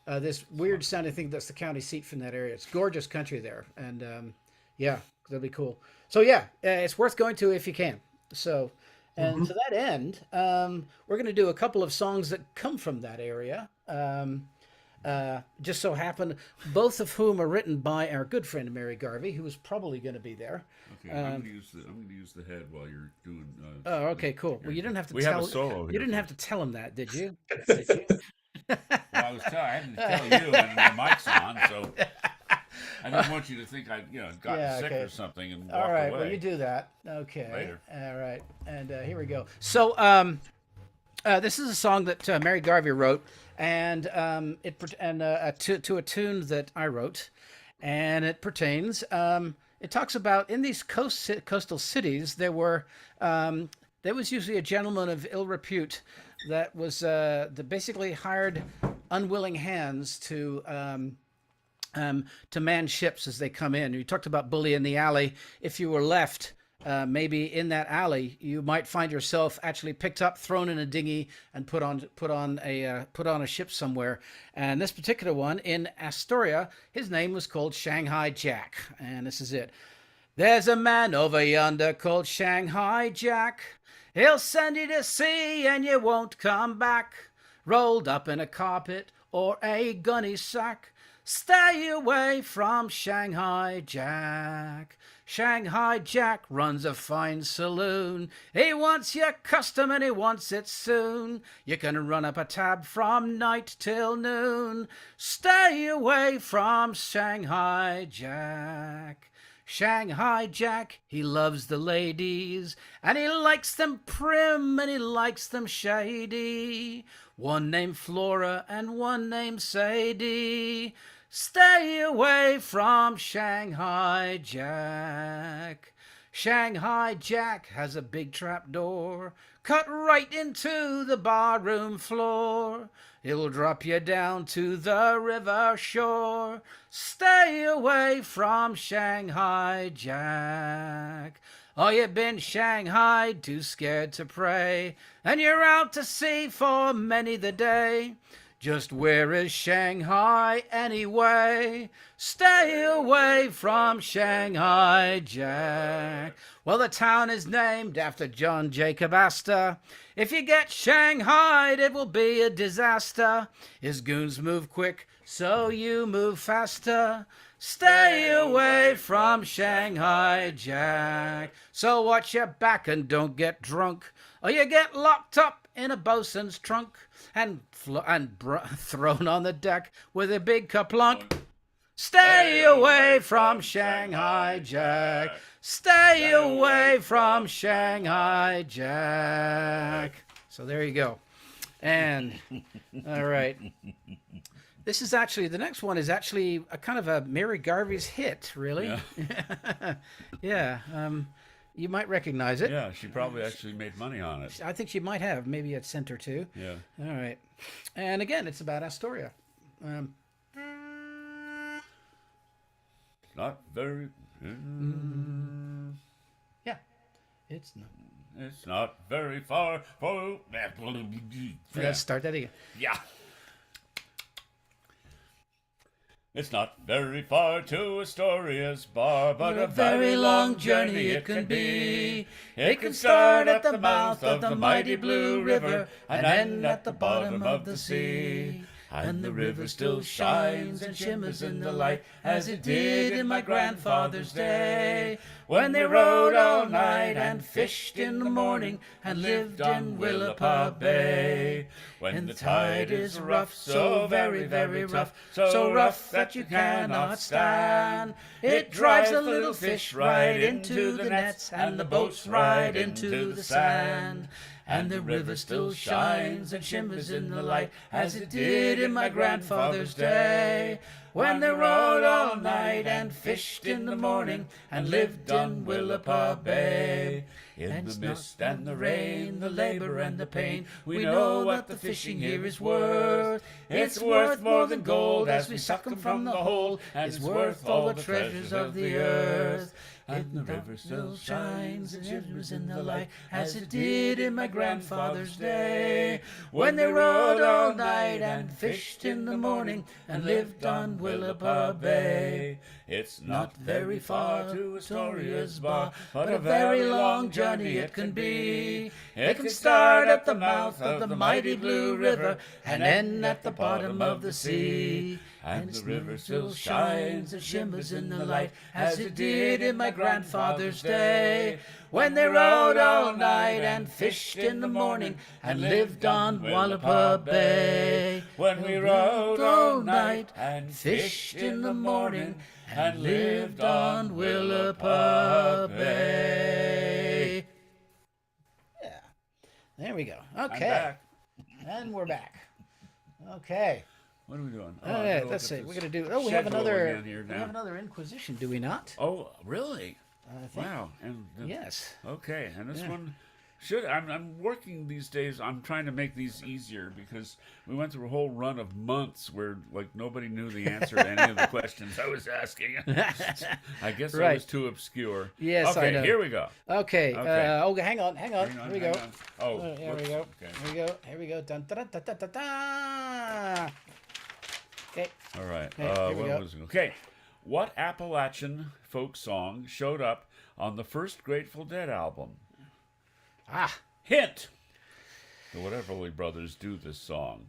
This weird sounding thing that's the county seat from that area. It's gorgeous country there, and yeah, that'll be cool. So yeah, it's worth going to if you can. So, and to that end, we're going to do a couple of songs that come from that area. Just so happen, both of whom are written by our good friend Mary Garvey, who is probably going to be there. Okay, I'm going to use the head while you're doing. Oh, okay, cool. Well, you didn't have to We tell. have a solo You here. didn't have to tell him that, did you? Did you? Well, I had to tell you, and the mic's on, so I didn't want you to think I, got Yeah, sick okay. or something and walked All right, away. well, you do that. Okay. Later. All right, and here we go. So, this is a song that Mary Garvey wrote, and to a tune that I wrote, and it pertains. It talks about in these coastal cities there was usually a gentleman of ill repute that was that basically hired unwilling hands to man ships as they come in. You talked about Bully in the Alley. If you were left, maybe in that alley, you might find yourself actually picked up, thrown in a dinghy, and put on a ship somewhere. And this particular one in Astoria, his name was called Shanghai Jack, and this is it. There's a man over yonder called Shanghai Jack. He'll send you to sea and you won't come back, rolled up in a carpet or a gunny sack. Stay away from Shanghai Jack. Shanghai Jack runs a fine saloon. He wants your custom and he wants it soon. You can run up a tab from night till noon. Stay away from Shanghai Jack. Shanghai Jack, he loves the ladies, and he likes them prim and he likes them shady. One named Flora and one named Sadie. Stay away from Shanghai Jack. Shanghai Jack has a big trap door cut right into the barroom floor. He'll drop you down to the river shore. Stay away from Shanghai Jack. Oh, you've been shanghaied, too scared to pray, and you're out to sea for many the day. Just where is Shanghai anyway? Stay away from Shanghai Jack. Well, the town is named after John Jacob Astor. If you get shanghaied, it will be a disaster. His goons move quick, so you move faster. Stay away from Shanghai Jack. So watch your back and don't get drunk, or you get locked up in a bosun's trunk and thrown on the deck with a big kaplunk. Stay away from Shanghai Jack. Stay away from Shanghai Jack. So there you go. And all right. This is actually, the next one is actually a kind of a Mary Garvey's hit, really. Yeah. Yeah. You might recognize it. Yeah, she probably actually made money on it. I think she might have, maybe at Center too. Yeah. All right. And again, it's about Astoria. Not very. Yeah. It's not. It's not very far. Let's start that again. Yeah. It's not very far to Astoria's bar, but a very long journey it can be. It can start at the mouth of the mighty Blue River and end at the bottom of the sea. And the river still shines and shimmers in the light as it did in my grandfather's day, when they rode all night and fished in the morning and lived in Willapa Bay. When the tide is rough, so very, very rough, so rough that you cannot stand, it drives the little fish right into the nets and the boats right into the sand. and the river still shines and shimmers in the light as it did in my grandfather's day, when they rode all night and fished in the morning and lived in Willapa Bay. In the mist and the rain, the labor and the pain, we know what the fishing here is worth. It's worth more than gold as we suck 'em from the hold, and it's worth all the treasures of the earth. And the river still shines and shimmers in the light as it did in my grandfather's day, when they rode all night and fished in the morning and lived on Willapa Bay. It's not very far to Astoria's bar, but a very long journey it can be. It can start at the mouth of the mighty Blue River and end at the bottom of the sea. And the river still shines and shimmers in the light as it did in my grandfather's day, when they rode all night and fished in the morning and lived on Willapa Bay. When we rode all night and fished in the morning and lived on Willapa Bay. Yeah. There we go. I'm Okay. back. And we're back. Okay. What are we doing? All right, let's see. We're gonna do. Oh, we have another Inquisition, do we not? Oh, really? I think. Wow. And Yes. Okay, and this Yeah. one should. I'm working these days. I'm trying to make these easier because we went through a whole run of months where like nobody knew the answer to any of the questions I was asking. I guess I Right. was too obscure. Yes, okay, I know. here we go. Okay. Okay. Hang on. Here we go. hang on. Oh, Here we whoops. go. Okay. Here we go. Dun, da, da, da, da, da. Okay. All right. Okay, here we what go. was okay? What Appalachian folk song showed up on the first Grateful Dead album? Ah. Hint. The Everly Brothers do this song,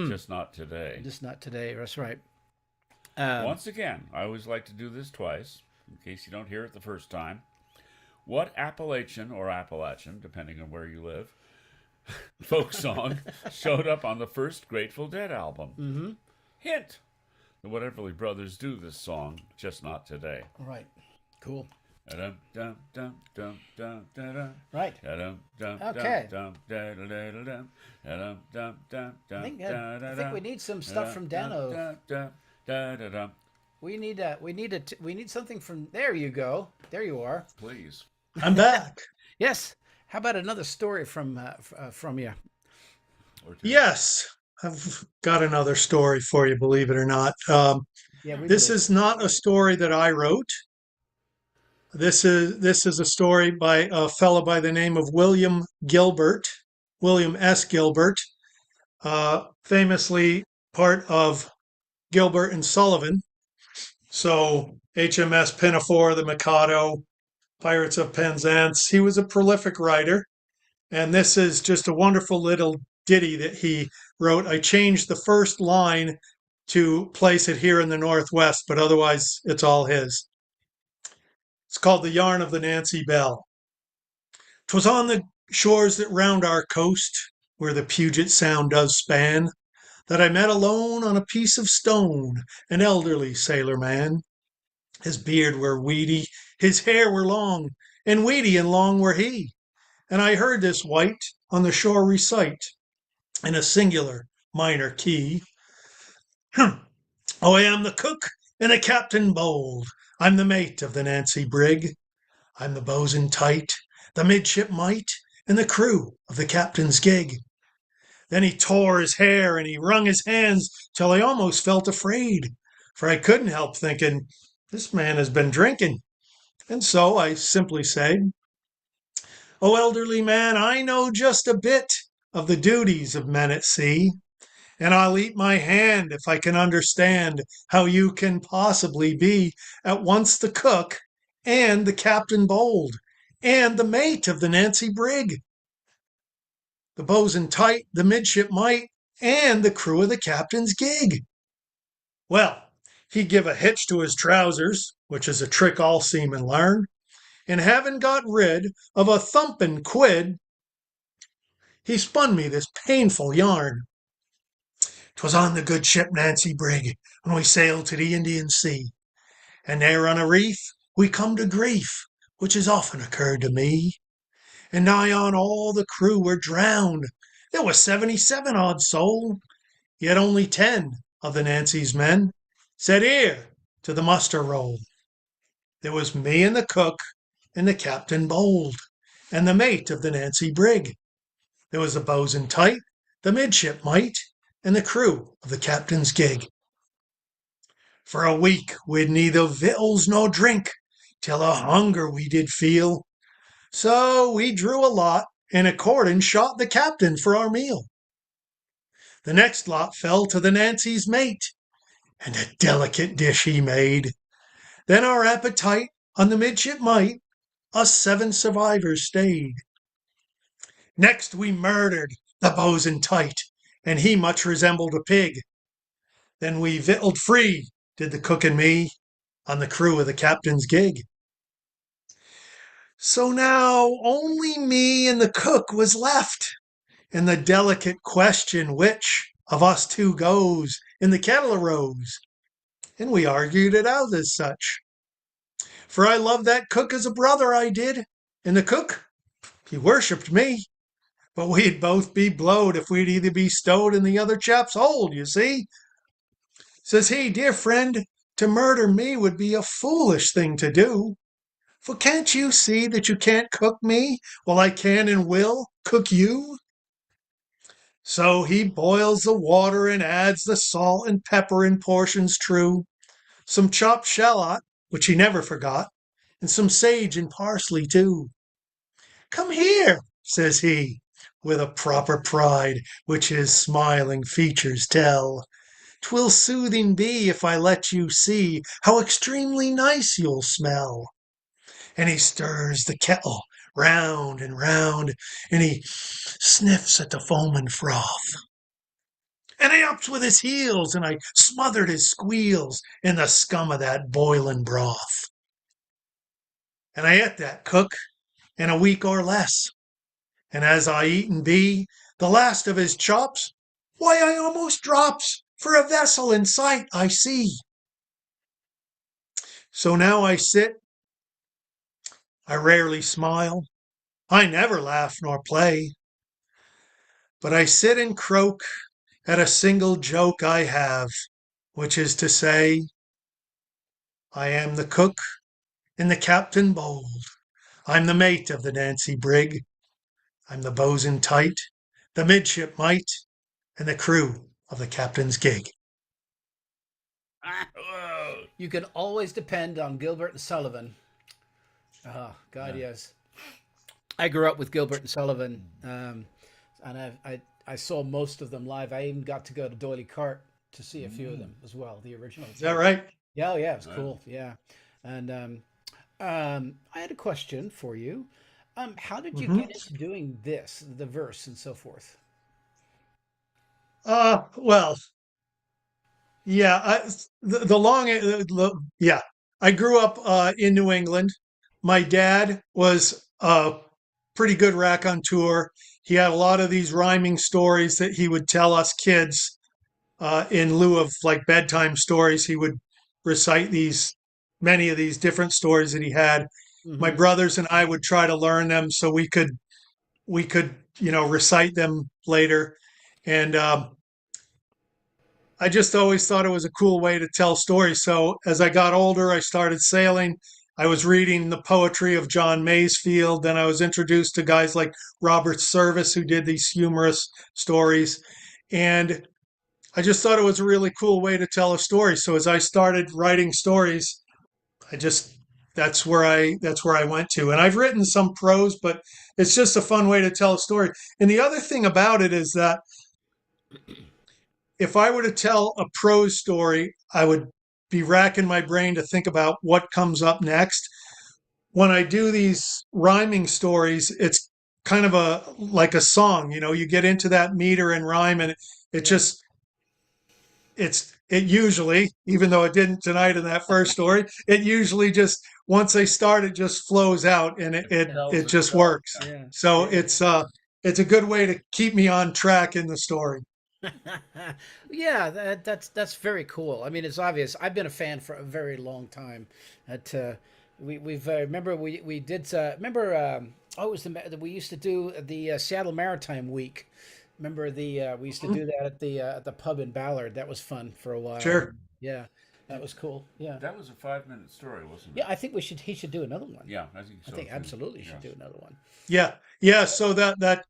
just not today. Just not today. That's right. Once again, I always like to do this twice, in case you don't hear it the first time. What Appalachian, or Appalachian, depending on where you live, folk song showed up on the first Grateful Dead album? Hint. The Everly Brothers do this song, just not today. Right. Cool. Dum, dum, dum, dum, dum, dum, Right. dum, dum, Okay. dum, dum, dum, dum, dum, dum, I think we need some stuff from Dano. We need something from. There you go. There you are. Please. I'm back. Yes. How about another story from you? Or two. Yes, I've got another story for you, believe it or not. Yeah. This is not a story that I wrote. This is a story by a fellow by the name of William S. Gilbert, famously part of Gilbert and Sullivan. So HMS Pinafore, the Mikado, Pirates of Penzance. He was a prolific writer, and this is just a wonderful little ditty that he wrote. I changed the first line to place it here in the Northwest, but otherwise it's all his. It's called The Yarn of the Nancy Bell. 'Twas on the shores that round our coast, where the Puget Sound does span, that I met alone on a piece of stone an elderly sailor man. His beard were weedy, his hair were long, and weedy and long were he. And I heard this wight on the shore recite in a singular minor key. Oh, I am the cook and a captain bold. I'm the mate of the Nancy brig. I'm the bosun tight, the midship mite, and the crew of the captain's gig. Then he tore his hair and he wrung his hands till I almost felt afraid, for I couldn't help thinking, this man has been drinking. And so I simply said, Oh, elderly man, I know just a bit of the duties of men at sea, and I'll eat my hand if I can understand how you can possibly be at once the cook and the captain bold and the mate of the Nancy brig, the bosun tight, the midship mite, and the crew of the captain's gig. Well, he'd give a hitch to his trousers, which is a trick all seamen learn, and having got rid of a thumping quid, he spun me this painful yarn. 'Twas on the good ship Nancy brig when we sailed to the Indian Sea, and there on a reef we come to grief, which has often occurred to me. and nigh on all the crew were drowned. There were 77 odd soul, yet only 10 of the Nancy's men said ear to the muster roll. There was me and the cook, and the captain bold, and the mate of the Nancy brig. There was the boatswain tight, the midshipmite, and the crew of the captain's gig. For a week we'd neither victuals nor drink, till a hunger we did feel. So we drew a lot, and according shot the captain for our meal. The next lot fell to the Nancy's mate, and a delicate dish he made. Then our appetite on the midshipmite, us 7 survivors stayed. Next we murdered the boatswain tight, and he much resembled a pig. Then we victualled free, did the cook and me, on the crew of the captain's gig. So now only me and the cook was left, and the delicate question which of us two goes in the kettle arose, and we argued it out as such. For I loved that cook as a brother, I did, and the cook, he worshipped me. But we'd both be blowed if we'd either be stowed in the other chap's hold, you see. Says he, dear friend, to murder me would be a foolish thing to do. For can't you see that you can't cook me while I can and will cook you? So he boils the water and adds the salt and pepper in portions true, some chopped shallot, which he never forgot, and some sage and parsley too. Come here, says he, with a proper pride which his smiling features tell. 'Twill soothing be if I let you see how extremely nice you'll smell. And he stirs the kettle round and round, and he sniffs at the foam and froth. And I ups with his heels, and I smothered his squeals in the scum of that boiling broth. And I ate that cook in a week or less, and as I eaten be the last of his chops, why I almost drops, for a vessel in sight I see. So now I sit, I rarely smile, I never laugh nor play, but I sit and croak at a single joke I have, which is to say, I am the cook and the captain bold, I'm the mate of the Nancy brig, I'm the boatswain tight, the midshipmite, and the crew of the captain's gig. Whoa. You can always depend on Gilbert and Sullivan. Oh, God, Yeah. yes. I grew up with Gilbert and Sullivan, and I saw most of them live. I even got to go to Doyley Cart to see a few of them as well, the originals. Is that right? Yeah, oh, yeah, it was cool. Yeah, and I had a question for you. How did you get into doing this, the verse and so forth? Well, yeah, the long, yeah, I grew up in New England. My dad was a pretty good raconteur. He had a lot of these rhyming stories that he would tell us kids in lieu of like bedtime stories. He would recite many of these different stories that he had. My Hmm. brothers and I would try to learn them so we could recite them later. And I just always thought it was a cool way to tell stories. So as I got older, I started sailing. I was reading the poetry of John Masefield. Then I was introduced to guys like Robert Service, who did these humorous stories. And I just thought it was a really cool way to tell a story. So as I started writing stories, I just that's where I went to. And I've written some prose, but it's just a fun way to tell a story. And the other thing about it is that if I were to tell a prose story, I would be racking my brain to think about what comes up next. When I do these rhyming stories, it's kind of a like a song, you get into that meter and rhyme, and it Yeah. just it usually, even though it didn't tonight in that first story, it usually just once they start, it just flows out, and Tells it just itself. works. Yeah. So Yeah. it's a good way to keep me on track in the story. Yeah, that's very cool. I mean, it's obvious. I've been a fan for a very long time. That we've remember we did remember Oh, it was we used to do the Seattle Maritime Week. Remember we used to do that at the pub in Ballard. That was fun for a while. Sure. Yeah, that was cool. Yeah, That was a 5 minute story, wasn't it? yeah. I think he should do another one. Yeah, I think so. I think too. absolutely should Yes. do another one. Yeah. Yeah. So that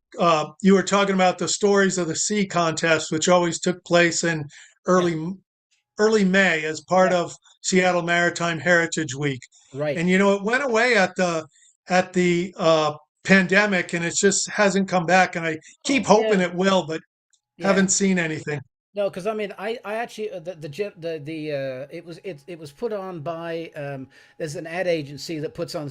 you were talking about the Stories of the Sea contest, which always took place in Yeah, early early May as part yeah. of Seattle Maritime Heritage Week. Right. And it went away at the pandemic, and it just hasn't come back. And I keep hoping Yeah, it will, but yeah. haven't seen anything. No, because I mean, I actually it was put on by there's an ad agency that puts on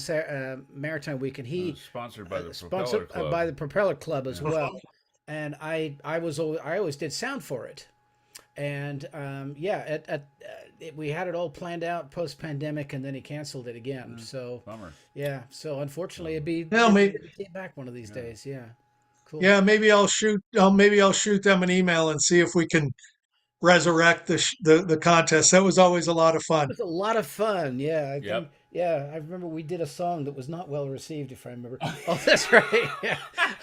Maritime Week, and he Sponsored by the Propeller sponsored Club. by the Propeller Club as Yeah. well. And I always did sound for it, and yeah, we had it all planned out post pandemic, and then he canceled it again. So Bummer. yeah, so unfortunately, Well, maybe, it'd be back one of these days. Yeah, cool. yeah, maybe I'll shoot them an email and see if we can resurrect the contest. That was always a lot of fun. It was a lot of fun. Yeah, I think. Yep. Yeah, I remember we did a song that was not well received, if I remember. Oh, that's right. Yeah,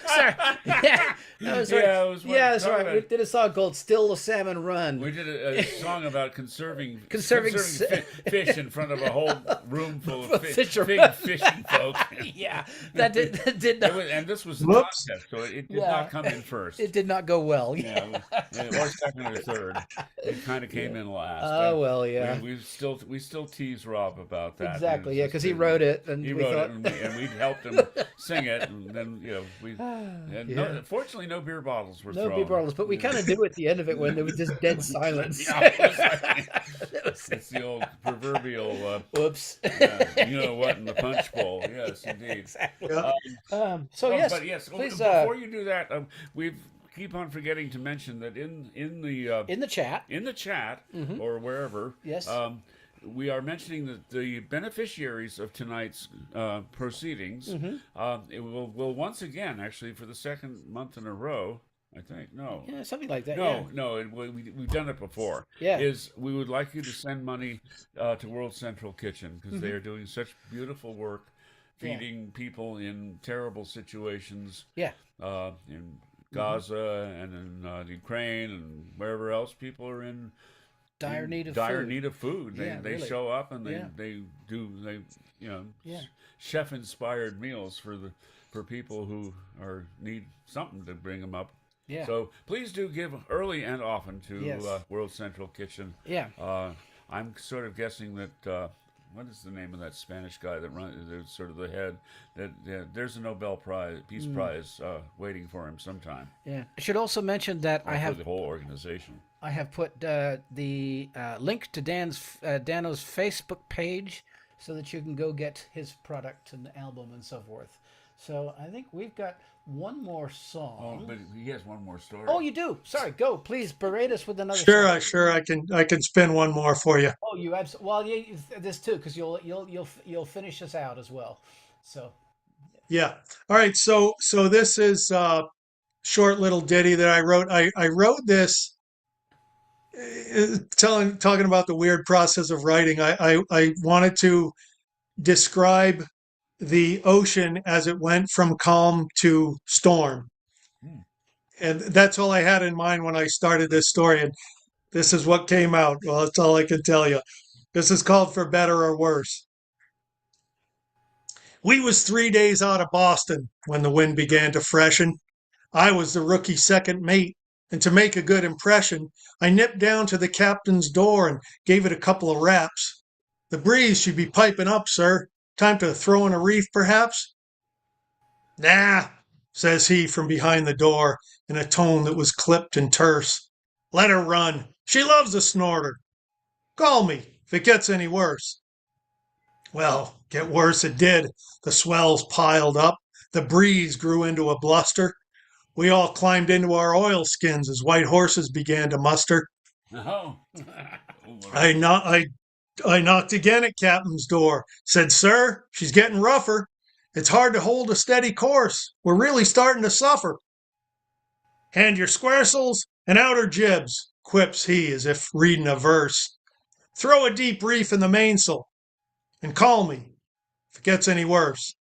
sorry. Yeah, that was right. Yeah, it was Yeah, that's talking right. We about- did a song called "Still the Salmon Run." We did a song about conserving Conserving fish in front of a whole room full of Fishermen. big fishing folk. Yeah, that did It not. was, and this was the Whoops. contest, so it did Yeah. not come in first. It did not go well. Yeah, or second or third. It kind of came in last. Oh And well, yeah. we still tease Rob about that. Exactly. It's Yeah, just because he been- wrote it, and He we wrote thought, it, and we helped him sing it, and then we. And Yeah. fortunately, no beer bottles were no thrown. beer bottles, but we kind of do at the end of it when there was just dead silence. Yeah, it was like- It was- it's the old proverbial. Whoops. You know what in the punch bowl? Yes, indeed. Exactly. Yeah. So Oh, yes, but yes. please, Before you do that, we keep on forgetting to mention that in the in the chat. in the chat or wherever, Yes. we are mentioning that the beneficiaries of tonight's proceedings it will once again, actually, for the second month in a row, I think. No. Yeah, something like that. No, we've done it before. Yeah. We would like you to send money to World Central Kitchen because they are doing such beautiful work feeding people in terrible situations. Yeah. In Gaza and in Ukraine and wherever else people are in Dire need of dire food. need of food. They Yeah, really. show up and Yeah. they Yeah. chef inspired meals for people who need something to bring them up. Yeah. So please do give early and often to Yes. World Central Kitchen. Yeah. I'm sort of guessing that what is the name of that Spanish guy that is sort of the head? There's a Nobel Prize, Peace Prize, waiting for him sometime. Yeah. I should also mention that I For have the whole organization. put the link to Dano's Facebook page so that you can go get his product and album and so forth. So I think we've got one more Oh, song. but he has one more story. Oh, you do. Sorry. Go, please. Berate us with another. Sure, song. I can spin one more for you. Oh, you absolutely. Well, yeah, this too, because you'll finish us out as well. So Yeah. All right. So this is a short little ditty that I wrote. I wrote this talking about the weird process of writing. I wanted to describe the ocean as it went from calm to storm. And that's all I had in mind when I started this story. And this is what came out. Well, that's all I can tell you. This is called For Better or Worse. We was 3 days out of Boston when the wind began to freshen. I was the rookie second mate, and to make a good impression, I nipped down to the captain's door and gave it a couple of raps. The breeze should be piping up, sir. Time to throw in a reef, perhaps? Nah, says he from behind the door in a tone that was clipped and terse. Let her run. She loves a snorter. Call me if it gets any worse. Well, get worse it did. The swells piled up. The breeze grew into a bluster. We all climbed into our oilskins as white horses began to muster. Oh. I knocked again at Captain's door. Said, sir, she's getting rougher. It's hard to hold a steady course. We're really starting to suffer. Hand your squaresails and outer jibs, quips he as if reading a verse. Throw a deep reef in the mainsail and call me if it gets any worse.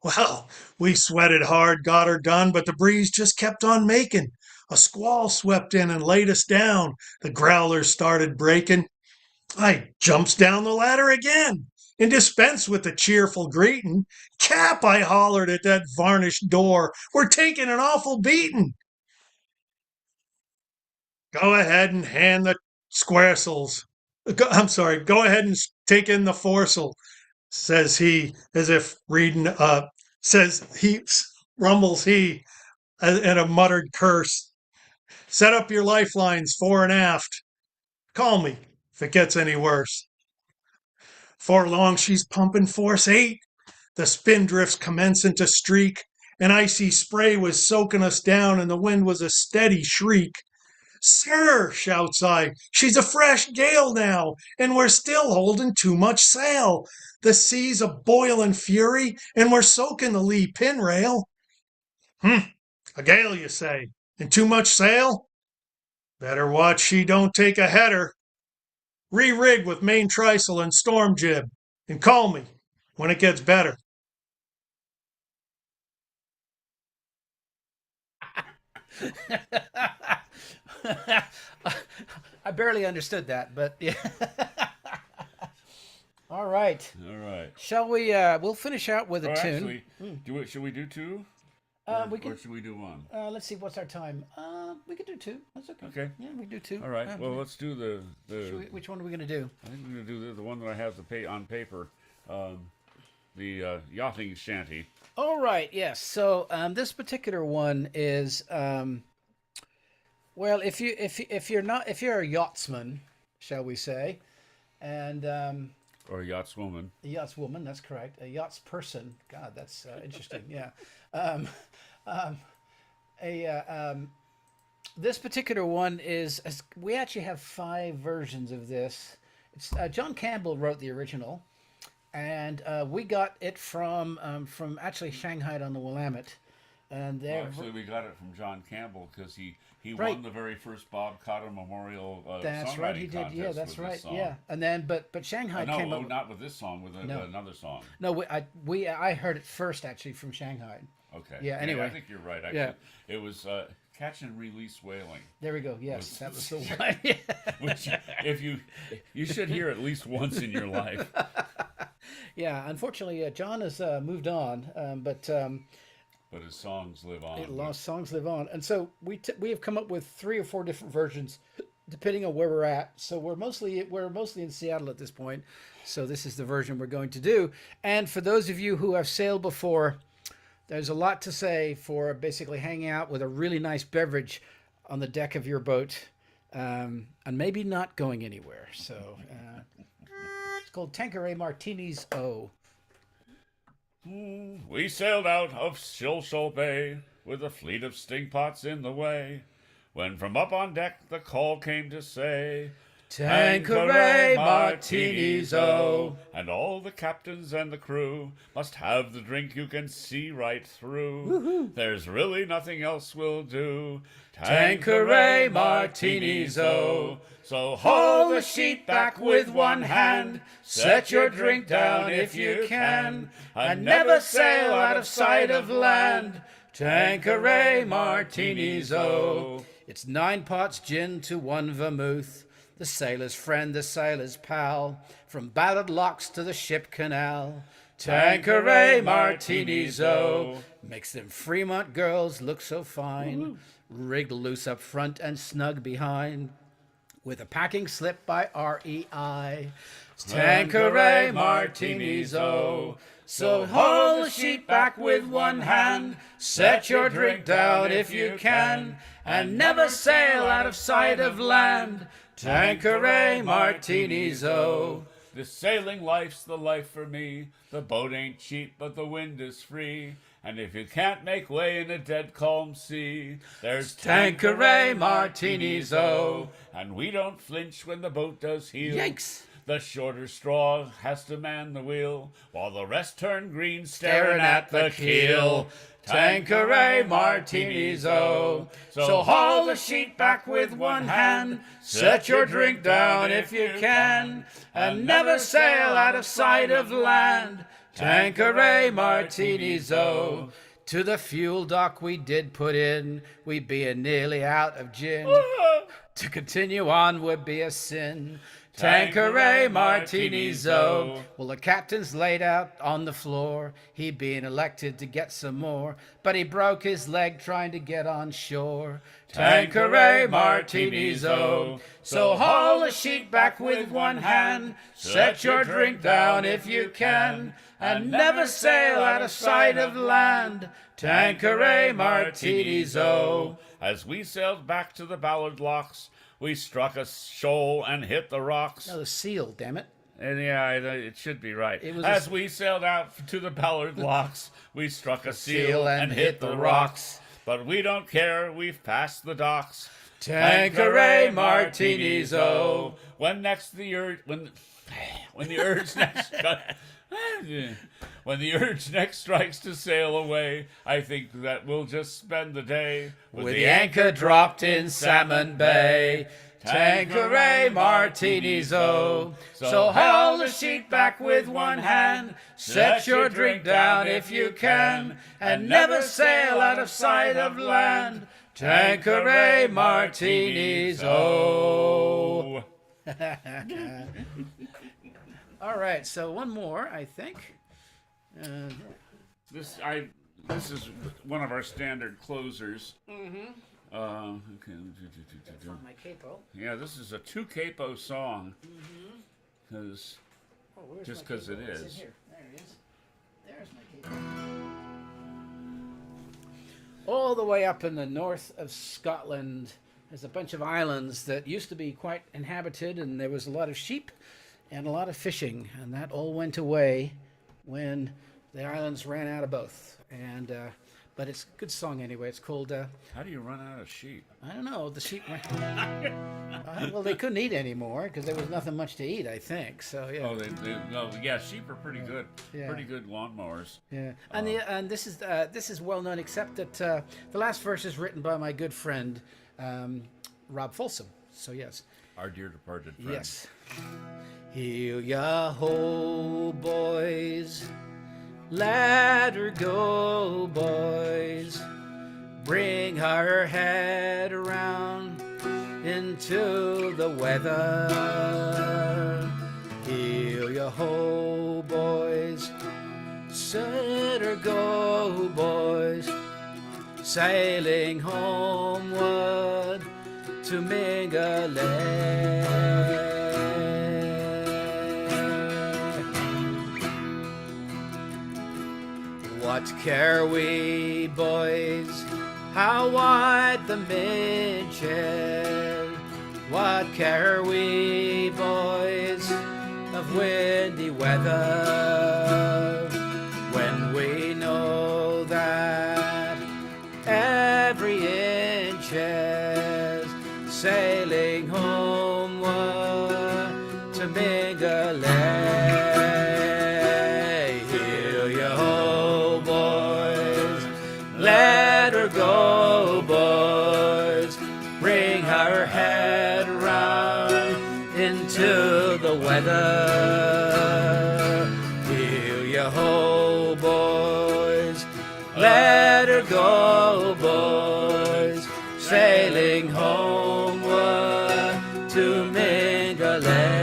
Well, we sweated hard, got her done, but the breeze just kept on making. A squall swept in and laid us down. The growlers started breaking. I jumps down the ladder again and dispensed with the cheerful greeting. Cap, I hollered at that varnished door. We're taking an awful beating. Go ahead and hand the squaresels. I'm sorry, go ahead and take in the foresail, says he, as if reading, says he, rumbles he, and a muttered curse. Set up your lifelines fore and aft. Call me if it gets any worse. For long she's pumping force 8. The spindrifts commencing to streak. An icy spray was soaking us down, and the wind was a steady shriek. Sir, shouts I, she's a fresh gale now, and we're still holding too much sail. The sea's a boiling fury, and we're soaking the lee pin rail. A gale, you say, and too much sail? Better watch she don't take a header. Re-rig with main trysail and storm jib, and call me when it gets better. I barely understood that, but yeah. All right. All right. Shall we? We'll finish out with a tune. Actually, should we do 2? We can. Or should we do 1? Let's see. What's our time? We could do 2. That's okay. Okay. Yeah, we do 2. All right. Well, let's do the. Which one are we gonna do? I think we're gonna do the one that I have on paper, the yachting shanty. All right. Yes. So this particular one is well, if you're a yachtsman, shall we say, and Or a yachtswoman. a yachtswoman, that's correct. A yachtsperson. God, that's interesting. Yeah. This particular one is, we actually have 5 versions of this. It's John Campbell wrote the original, and we got it from actually Shanghai on the Willamette, and Actually, we got it from John Campbell because he Right. won the very first Bob Cotter Memorial that's songwriting right, he did. contest Yeah, that's with right. this song. Yeah, and then but Shanghai No, came up. not with this song, with another song. No, I heard it first actually from Shanghai. Okay. Yeah, anyway. I think you're right. Actually, Yeah. It was Catch and Release Whaling. There we go. Yes, that was the one. Which, if you should hear at least once in your life. Yeah, unfortunately, John has moved on, but his songs live on. lost songs live on, and so we have come up with 3 or 4 different versions, depending on where we're at. So we're mostly in Seattle at this point. So this is the version we're going to do. And for those of you who have sailed before, there's a lot to say for basically hanging out with a really nice beverage on the deck of your boat, and maybe not going anywhere. So it's called Tanqueray Martini's O. We sailed out of Shoal Bay with a fleet of stinkpots in the way, when from up on deck the call came to say, Tanqueray Martini's O. And all the captains and the crew must have the drink you can see right through. Woo-hoo. There's really nothing else will do. Tanqueray Martini's O. So haul the sheet back with one hand, set your drink down if you can, and never sail out of sight of land. Tanqueray Martini's O. It's 9 pots gin to 1 vermouth, the sailor's friend, the sailor's pal, from Ballard locks to the ship canal. Tanqueray Martini's O. Makes them Fremont girls look so fine, rigged loose up front and snug behind, with a packing slip by REI. Tanqueray Martini's O. So haul the sheet back with one hand, set your drink down if you can, and never sail out of sight of land. Tanqueray Martini's O. This sailing life's the life for me. The boat ain't cheap, but the wind is free. And if you can't make way in a dead calm sea, there's Tanqueray Martini's O. And we don't flinch when the boat does heel. Yikes! The shorter straw has to man the wheel, while the rest turn green staring at the keel. Tanqueray Martini's O. So haul the sheet back with one hand, set your drink down if you can, and never sail out of sight of land. Tanqueray martinis, oh. To the fuel dock we did put in, we being nearly out of gin. To continue on would be a sin. Tanqueray martinis, oh. Well, the captain's laid out on the floor, he being elected to get some more, but he broke his leg trying to get on shore. Tanqueray martinis, oh. So haul the sheet back with one hand, set your drink down if you can, and never sail out of sight of land. Tanqueray martinis, oh. As we sailed back to the Ballard Locks, we struck a shoal and hit the rocks. No, the seal, damn it. And yeah, it should be right. was As we sailed out to the Ballard Locks, we struck a seal and hit the rocks. But we don't care, we've passed the docks. Tanqueray martinis, oh. When the urge next when the urge next strikes to sail away, I think that we'll just spend the day with the anchor dropped in Salmon Bay. Tanqueray martinis, oh. So haul the sheet back with one hand, set your drink down if you can, and never sail out of sight of land. Tanqueray martinis, oh. All right, so one more, I think. This is one of our standard closers. Okay. That's on my capo. Yeah, this is a 2 capo song. Because just because it It's in is. here. There it is. There's my capo. All the way up in the north of Scotland, there's a bunch of islands that used to be quite inhabited, and there was a lot of sheep and a lot of fishing, and that all went away when the islands ran out of both. And but it's a good song anyway. It's called How do you run out of sheep? I don't know. The sheep well, they couldn't eat anymore because there was nothing much to eat, I think. So yeah. Oh, sheep are pretty good. Yeah. Pretty good lawnmowers. Yeah, and this is well known, except that the last verse is written by my good friend Rob Folsom. So yes. Our dear departed friend. Yes. Heel ya ho, boys. Let her go, boys. Bring her head around into the weather. Heel ya ho, boys. Let her go, boys. Sailing homeward to Mingulay. What care we, boys, how wide the mid-shed? What care we, boys, of windy weather, when we know that every inch is sailing homeward to Mingulay. Let her go, boys. Bring her head round into the weather. Heel ya ho, boys. Let her go, boys. Sailing homeward to Mingulay.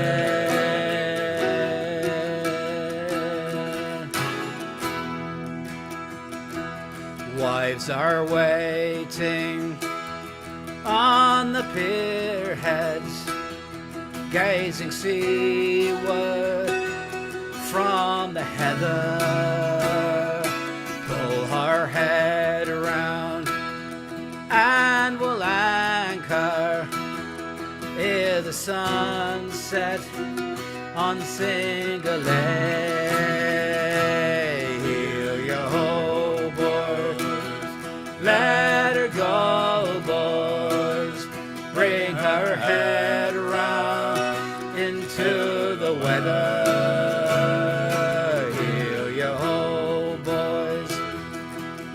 Wives are waiting on the pier heads, gazing seaward from the heather. Pull her head around and we'll anchor ere the sunset on Mingulay. Heel ya ho, boys. Let her go, boys. Bring her head around into the weather. Heel ya ho, boys.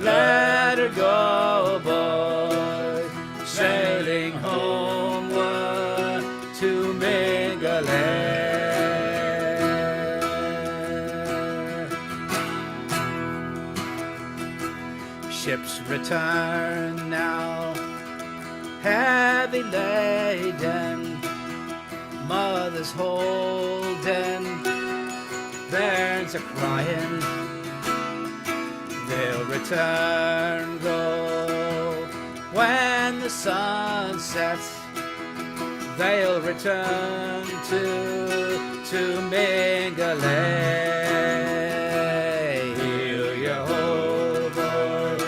Let her go, boys. Sailing homeward to Mingulay. return now, heavy laden, mothers holding, bairns are crying. They'll return, go when the sun sets. They'll return to Mingulay. Heal your whole boys,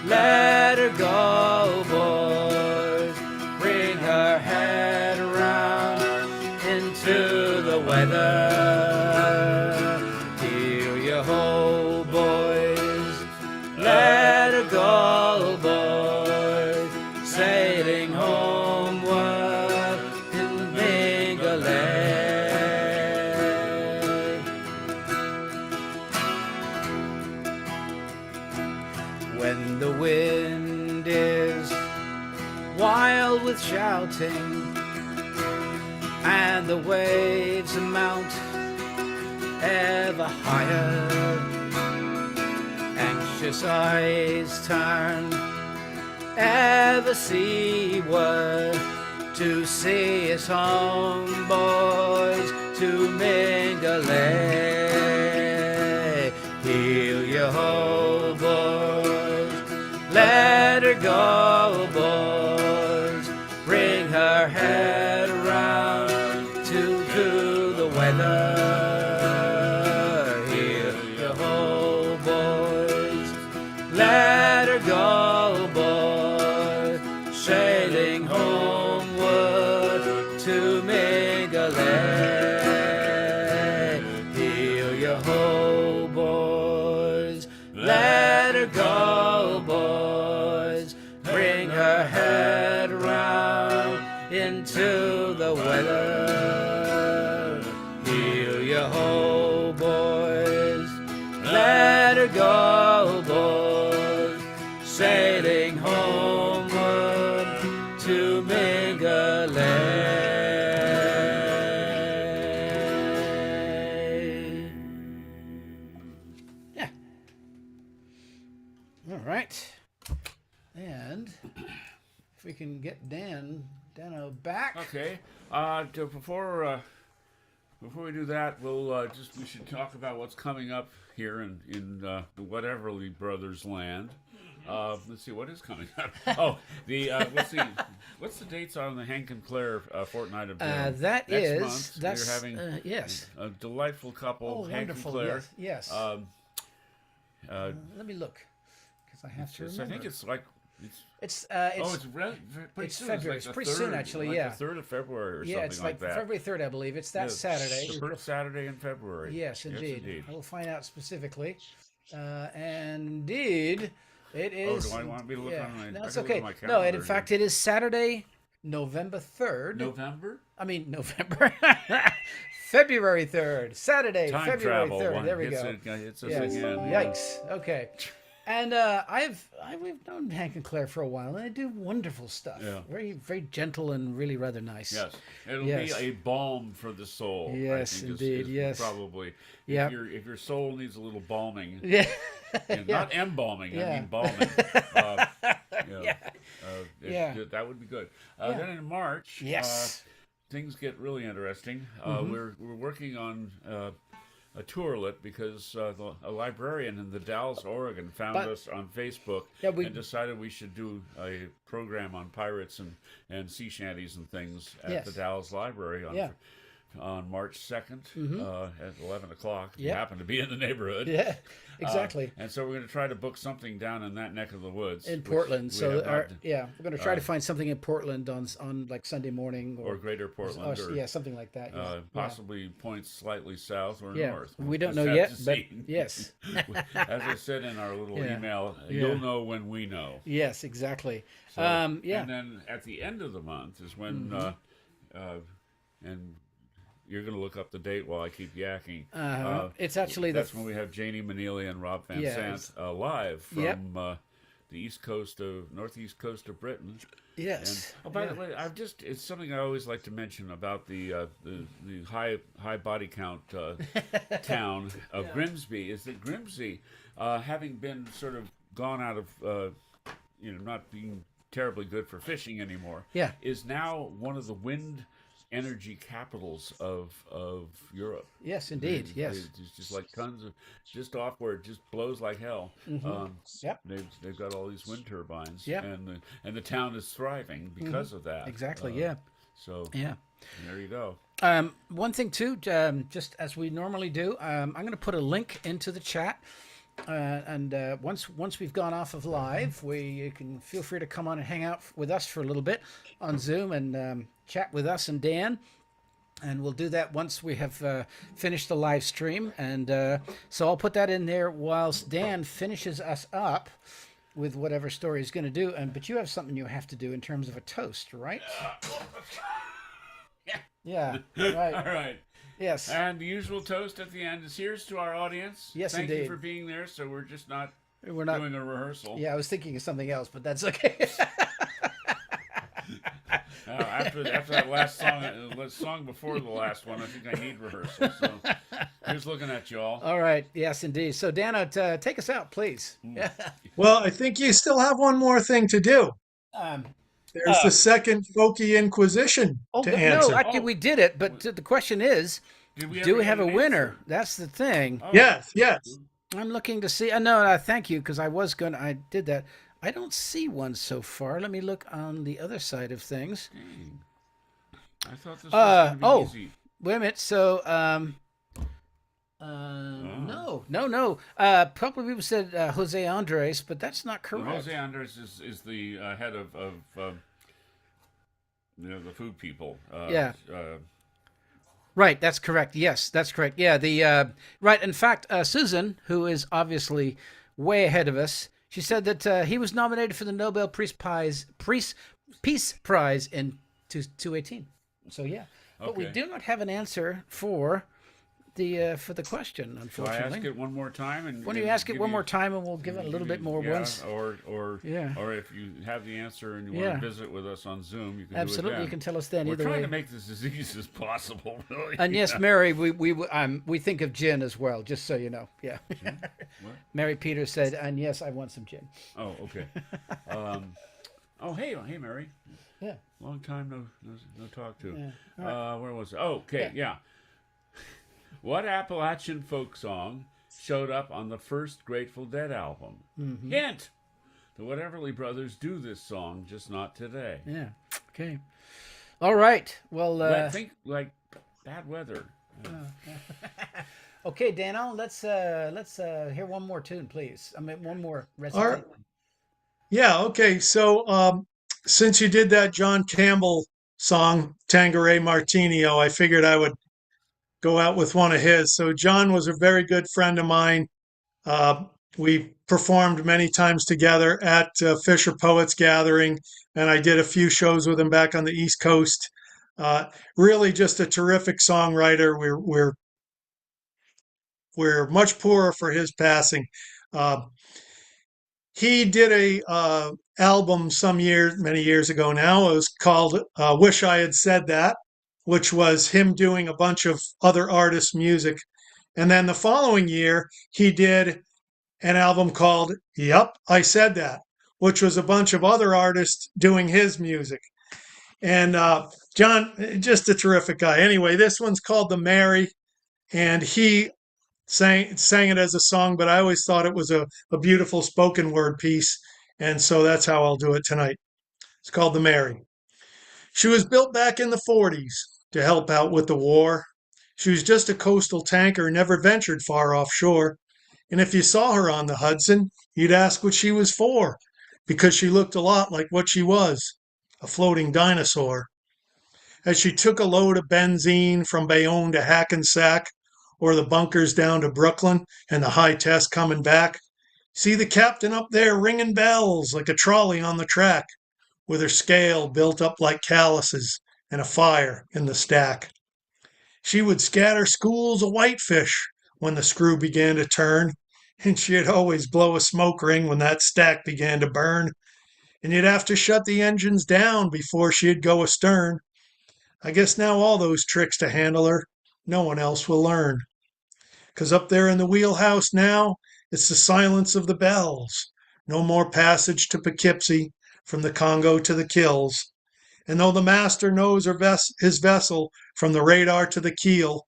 let her go, boys. Bring her head around into the weather. Heal your whole boys, let her go, boys. Sailing homeward in Mingulay. When the wind is wild with shouting and the waves mount ever higher, anxious eyes turn ever seaward to see us home, boys, to Mingulay. Heal your whole boys, let her go, boys. Bring her head around to the weather. Heal your whole boys, let her go, boys. Sailing homeward to Mingulay. Heal your whole boys, let her go, boys. Bring her head around into the weather. Heal your whole boys, let her go, boys. Sailing homeward to Mingulay. Yeah. All right. And if we can get Dano back. Okay. Before we do that, we should talk about what's coming up here in the Whateverly Brothers land. Let's see what is coming up. Oh, let's see. What's the dates on the Hank and Claire Fortnight of Doom? That Next is month, that's we're having yes. a delightful couple, Oh, Hank wonderful! and Claire. Yes. Let me look because I have to remember. I think it's like it's pretty it's soon. February. It's It's pretty soon, actually, like yeah. the 3rd of February or yeah, something it's like that. February 3rd, I believe. It's that Yes, Saturday. the first Saturday in February. Yes, indeed. I will find out specifically. And indeed, it is. Oh, do I want me to look on my? No, I it's can look okay. at my No, calendar and in fact, it is Saturday, November 3rd. November. I mean, November. February 3rd. Saturday, Time February travel. 3rd. There we go. It's us Yes. again. Yikes. Okay. And we've known Hank and Claire for a while, and they do wonderful stuff. Yeah. Very, very gentle and really rather nice. Yes, it'll Yes. be a balm for the soul. Yes, I think indeed, is yes. probably. Yeah. If your soul needs a little balming, Yeah. not embalming, Yeah. I mean balming. Yeah. That would be good. Then in March, Yes. things get really interesting. We're working on a tourlet because a librarian in the Dalles, Oregon, found us on Facebook and decided we should do a program on pirates and sea shanties and things at the Dalles Library on March 2nd at 11 o'clock. You happen to be in the neighborhood. Yeah, exactly. And so we're going to try to book something down in that neck of the woods. In Portland. So, we're we're going to try to find something in Portland on like Sunday morning. or Greater Portland. Or, something like that. Yeah. Possibly points slightly south or Yeah. north. We don't Just know have yet, to but see. yes. As I said in our little email, you'll know when we know. Yes, exactly. So, And then at the end of the month is when, and you're going to look up the date while I keep yakking. It's actually that's when we have Janie Maneely and Rob Van Sant live from the northeast coast of Britain. Yes. And, by the way, it's something I always like to mention about the high body count town of Grimsby is that Grimsby, having been sort of gone out of not being terribly good for fishing anymore, Yeah. is now one of the wind energy capitals of Europe. Yes, indeed. Yes. It's just like tons of just off where it just blows like hell. Yep. They've got all these wind turbines, Yep. and the town is thriving because of that. Exactly. Yeah. So Yeah. there you go. One thing too, just as we normally do, I'm going to put a link into the chat, and once we've gone off of live, you can feel free to come on and hang out with us for a little bit on Zoom and chat with us and Dan, and we'll do that once we have finished the live stream. And so I'll put that in there whilst Dan finishes us up with whatever story he's going to do. But you have something you have to do in terms of a toast, right? Yeah. Right. All right. Yes. And the usual toast at the end is here's to our audience. Yes, Thank indeed. you for being there. So we're just not We're not doing a rehearsal. Yeah, I was thinking of something else, but that's okay. After that last song before the last one, I think I need rehearsal. So here's looking at y'all. All right. Yes, indeed. So, Dana, take us out, please. Well, I think you still have one more thing to do. There's the second Folky Inquisition to answer. No, actually, we did it, but the question is, do we have a winner? Answer? That's the thing. Oh. Yes, yes. I'm looking to see. No, thank you, because I did that. I don't see one so far. Let me look on the other side of things. Dang. I thought this was going to be easy. Wait a minute. So, no. Probably people said Jose Andres, but that's not correct. Jose Andres is the head of the food people. Yeah. Right, that's correct. Yes, that's correct. Yeah, right. In fact, Susan, who is obviously way ahead of us, she said that he was nominated for the Nobel Peace Prize in 2018. So yeah, but we Okay. do not have an answer for the question, So I unfortunately. ask it one more time, and Why don't you ask it one more time, and we'll give it a little bit more once. Or Yeah. or if you have the answer and you Yeah. want to visit with us on Zoom, you can Absolutely, do it then. you can tell us then. We're Either trying way. to make this as easy as possible, really. And yes, Mary, we think of gin as well, just so you know. Yeah. What? Mary Peters said, and yes, I want some gin. Oh, okay. Hey, Mary. Yeah. Long time no talk to. Yeah. Where was it? Oh, okay, yeah. What Appalachian folk song showed up on the first Grateful Dead album? Mm-hmm. Hint! The What Everly Brothers do this song, just not today. Yeah. Okay. All right. Well. I think like bad weather. Okay, Daniel. Let's hear one more tune, please. I mean, one more recipe. All right. Yeah, okay. So since you did that John Campbell song, Tangeray Martinio, I figured I would go out with one of his. So John was a very good friend of mine. We performed many times together at Fisher Poets Gathering, and I did a few shows with him back on the East Coast. Really, just a terrific songwriter. We're much poorer for his passing. He did a album many years ago now. It was called "Wish I Had Said That," which was him doing a bunch of other artists' music. And then the following year, he did an album called "Yup, I Said That," which was a bunch of other artists doing his music. And John, just a terrific guy. Anyway, this one's called "The Mary," and he sang it as a song, but I always thought it was a beautiful spoken word piece. And so that's how I'll do it tonight. It's called "The Mary." She was built back in the 40s to help out with the war. She was just a coastal tanker, never ventured far offshore. And if you saw her on the Hudson, you'd ask what she was for, because she looked a lot like what she was, a floating dinosaur. As she took a load of benzene from Bayonne to Hackensack, or the bunkers down to Brooklyn, and the high test coming back, see the captain up there ringing bells like a trolley on the track, with her scale built up like calluses and a fire in the stack. She would scatter schools of whitefish when the screw began to turn, and she'd always blow a smoke ring when that stack began to burn, and you'd have to shut the engines down before she'd go astern. I guess now all those tricks to handle her, no one else will learn. 'Cause up there in the wheelhouse now, it's the silence of the bells, No more passage to Poughkeepsie from the Congo to the Kills. And though the master knows his vessel from the radar to the keel,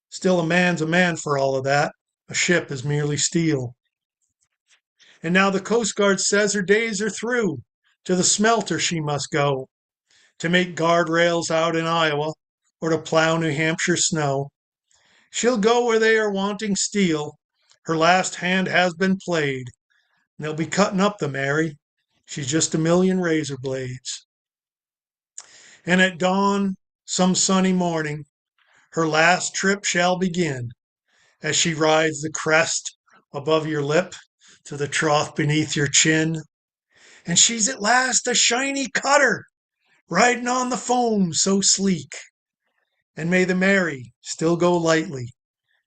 still a man's a man for all of that. A ship is merely steel. And now the Coast Guard says her days are through. To the smelter she must go to make guardrails out in Iowa or to plow New Hampshire snow. She'll go where they are wanting steel. Her last hand has been played. And they'll be cutting up the Mary. She's just a million razor blades. And at dawn, some sunny morning, her last trip shall begin as she rides the crest above your lip to the trough beneath your chin. And she's at last a shiny cutter, riding on the foam so sleek. And may the Mary still go lightly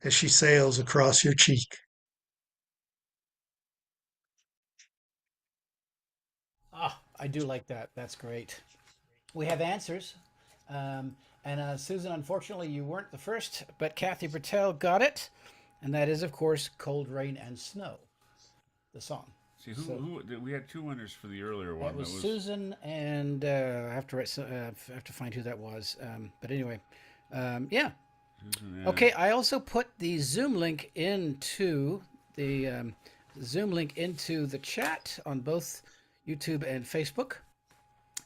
as she sails across your cheek. Ah, I do like that. That's great. We have answers. And Susan, unfortunately, you weren't the first, but Kathy Bertel got it. And that is, of course, Cold Rain and Snow, the song. See, who we had two winners for the earlier one. That was Susan, and I have to have to find who that was. But anyway, yeah. Susan, Okay, I also put the Zoom link into the chat on both YouTube and Facebook.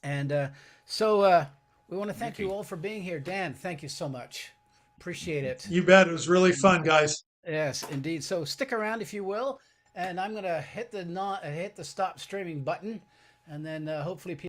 And so we want to thank you all for being here. Dan, thank you so much. Appreciate it. You bet. It was really fun, guys. Yes, indeed. So stick around if you will, and I'm gonna hit the stop streaming button, and then hopefully people